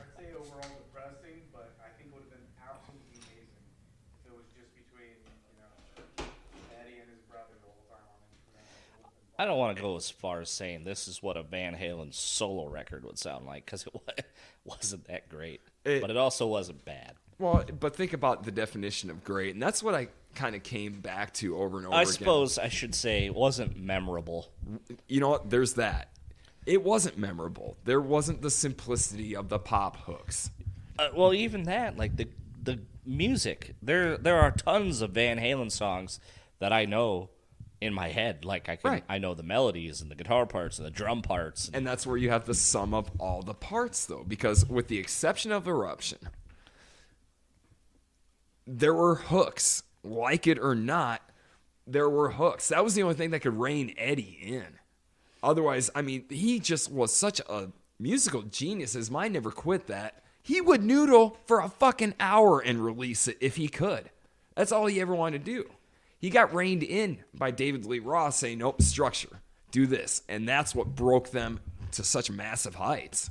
I'd say overall depressing, but I think it would have been absolutely amazing if it was just between, Eddie and his brother the whole time on it. I don't want to go as far as saying this is what a Van Halen solo record would sound like, because it wasn't that great. But it also wasn't bad. Well, but think about the definition of great, and that's what I kind of came back to over and over I again. suppose I should say it wasn't memorable. You know what? There's that. It wasn't memorable. There wasn't the simplicity of the pop hooks. Well, even that, like the music. There are tons of Van Halen songs that I know in my head. Like I know the melodies and the guitar parts and the drum parts. And that's where you have the sum of all the parts, though, because with the exception of Eruption, there were hooks. Like it or not, there were hooks. That was the only thing that could rein Eddie in. Otherwise, I mean, he just was such a musical genius. His mind never quit that. He would noodle for a fucking hour and release it if he could. That's all he ever wanted to do. He got reined in by David Lee Roth saying, nope, structure, do this. And that's what broke them to such massive heights.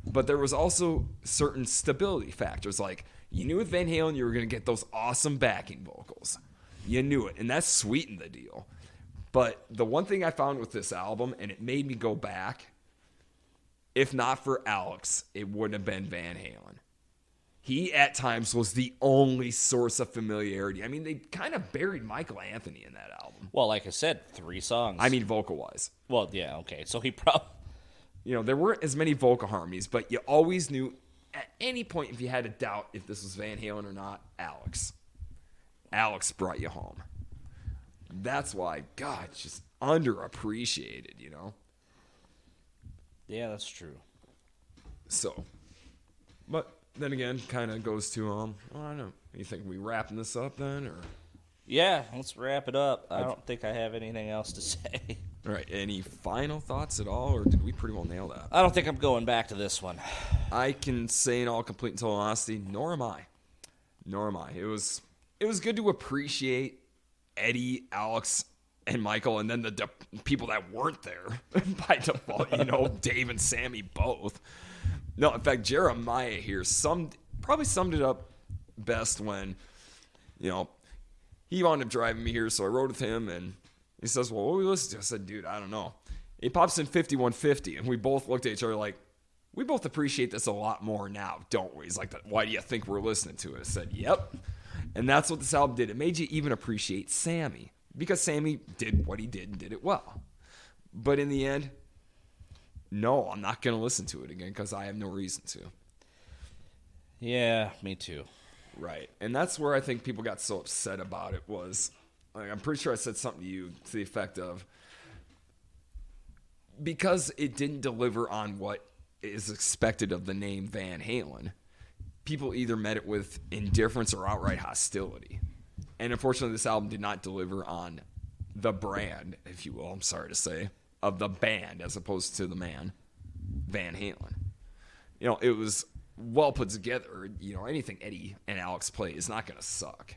But there was also certain stability factors. Like, you knew with Van Halen you were going to get those awesome backing vocals. You knew it, and that sweetened the deal. But the one thing I found with this album, and it made me go back, if not for Alex, it wouldn't have been Van Halen. He, at times, was the only source of familiarity. I mean, they kind of buried Michael Anthony in that album. Well, like I said, 3 songs. I mean, vocal-wise. Well, yeah, okay. So he probably... You know, there weren't as many vocal harmonies, but you always knew at any point if you had a doubt if this was Van Halen or not, Alex. Alex brought you home. That's why, God, it's just underappreciated, you know? Yeah, that's true. So, but then again, kind of goes to, I don't know. You think we wrapping this up then, or? Yeah, let's wrap it up. I don't think I have anything else to say. All right, any final thoughts at all, or did we pretty well nail that? I don't think I'm going back to this one. I can say in all complete and total honesty, nor am I. Nor am I. It was good to appreciate Eddie, Alex, and Michael, and then the people that weren't there by default, you know, Dave and Sammy both. No, in fact, Jeremiah here probably summed it up best when, you know, he wound up driving me here, so I rode with him, and he says, well, what we listen to? I said, dude, I don't know. He pops in 5150, and we both looked at each other like, we both appreciate this a lot more now, don't we? He's like, why do you think we're listening to it? I said, yep. And that's what this album did. It made you even appreciate Sammy, because Sammy did what he did and did it well. But in the end, no, I'm not going to listen to it again because I have no reason to. Yeah, me too. Right. And that's where I think people got so upset about it was, like, I'm pretty sure I said something to you to the effect of, because it didn't deliver on what is expected of the name Van Halen, people either met it with indifference or outright hostility. And unfortunately, this album did not deliver on the brand, if you will, I'm sorry to say, of the band as opposed to the man, Van Halen. You know, it was well put together. You know, anything Eddie and Alex play is not going to suck.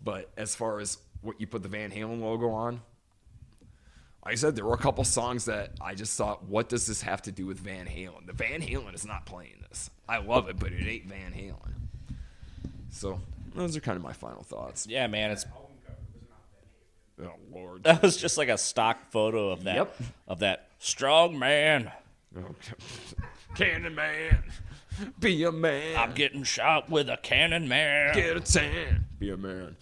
But as far as what you put the Van Halen logo on, like I said, there were a couple songs that I just thought, what does this have to do with Van Halen? The Van Halen is not playing this. I love it, but it ain't Van Halen. So those are kind of my final thoughts. Yeah, man, it's... Oh, Lord. That was just like a stock photo of that. Yep. Of that strong man. Cannon Man. Be a man. I'm getting shot with a cannon man. Get a tan. Be a man.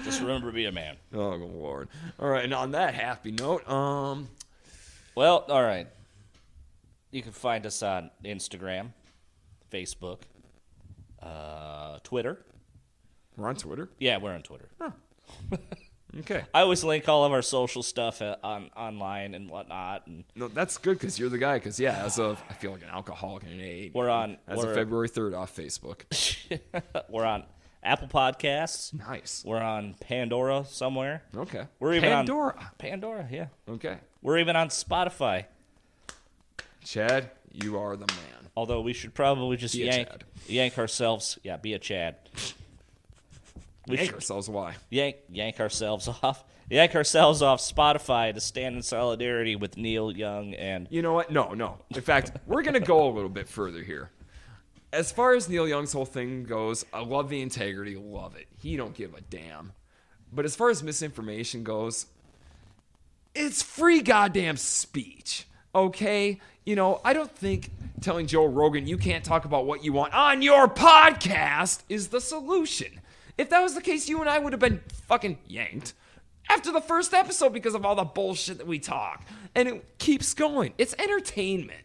Just remember to be a man. Oh, Lord. All right, and on that happy note, Well, all right. You can find us on Instagram, Facebook, Twitter. we're on Twitter. Yeah, we're on Twitter. Okay. I always link all of our social stuff online and whatnot. And No, that's good because you're the guy. Because, yeah, I feel like an alcoholic in an AA. As of February 3rd off Facebook. We're on Apple Podcasts. Nice. We're on Pandora somewhere. Okay. We're even Pandora. on Pandora, yeah. Okay. We're even on Spotify. Chad, you are the man. Although we should probably just Be a Chad. yank ourselves. Yeah, be a Chad. Yank ourselves, why? Yank ourselves off. Yank ourselves off Spotify to stand in solidarity with Neil Young and... You know what? No. In fact, we're going to go a little bit further here. As far as Neil Young's whole thing goes, I love the integrity, love it. He don't give a damn. But as far as misinformation goes, it's free goddamn speech, okay? You know, I don't think telling Joe Rogan you can't talk about what you want on your podcast is the solution. If that was the case, you and I would have been fucking yanked after the first episode because of all the bullshit that we talk. And it keeps going. It's entertainment.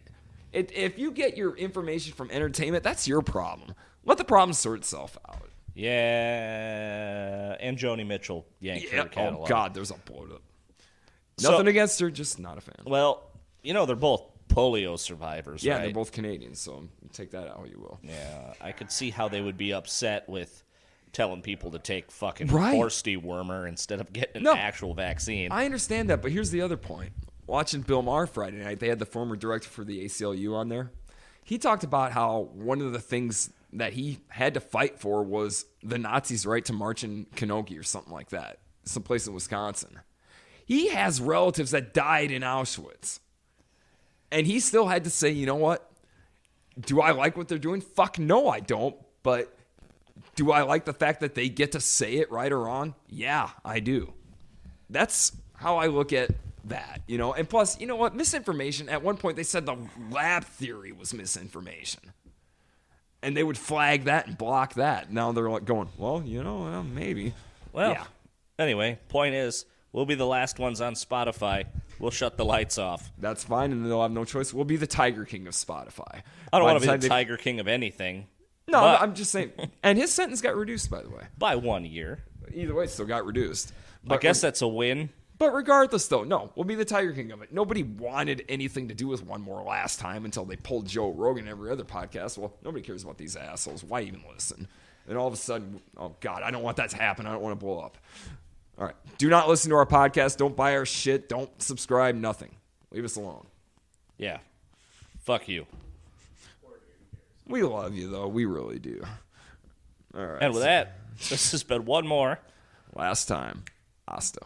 If you get your information from entertainment, that's your problem. Let the problem sort itself out. Yeah, and Joni Mitchell yanked her catalog. Oh, God, there's a bloat up. Nothing against her, just not a fan. Well, you know, they're both polio survivors, Yeah, right? they're both Canadians, so take that out how you will. Yeah, I could see how they would be upset with telling people to take fucking Right. horse dewormer instead of getting an actual vaccine. I understand that, but here's the other point. Watching Bill Maher Friday night, they had the former director for the ACLU on there. he talked about how one of the things that he had to fight for was the Nazis' right to march in Kanoki or something like that, someplace in Wisconsin. He has relatives that died in Auschwitz. And he still had to say, you know what? Do I like what they're doing? Fuck no, I don't. But do I like the fact that they get to say it right or wrong? Yeah, I do. That's how I look at that, you know? And plus, you know what? Misinformation, at one point they said the lab theory was misinformation. And they would flag that and block that. Now they're like going, well, you know, well, maybe. Well, yeah. Anyway, point is, we'll be the last ones on Spotify. We'll shut the lights off. That's fine, and they'll have no choice. We'll be the Tiger King of Spotify. I don't want to be the Tiger King of anything. No, I'm just saying. And his sentence got reduced, by the way. By 1 year. Either way, it still got reduced. I guess that's a win. But regardless, though, no, we'll be the Tiger King of it. Nobody wanted anything to do with One More last time until they pulled Joe Rogan and every other podcast. Well, nobody cares about these assholes. Why even listen? And all of a sudden, oh, God, I don't want that to happen. I don't want to blow up. All right. Do not listen to our podcast. Don't buy our shit. Don't subscribe. Nothing. Leave us alone. Yeah. Fuck you. We love you, though. We really do. All right. And with that, this has been one more. Last time. Hasta.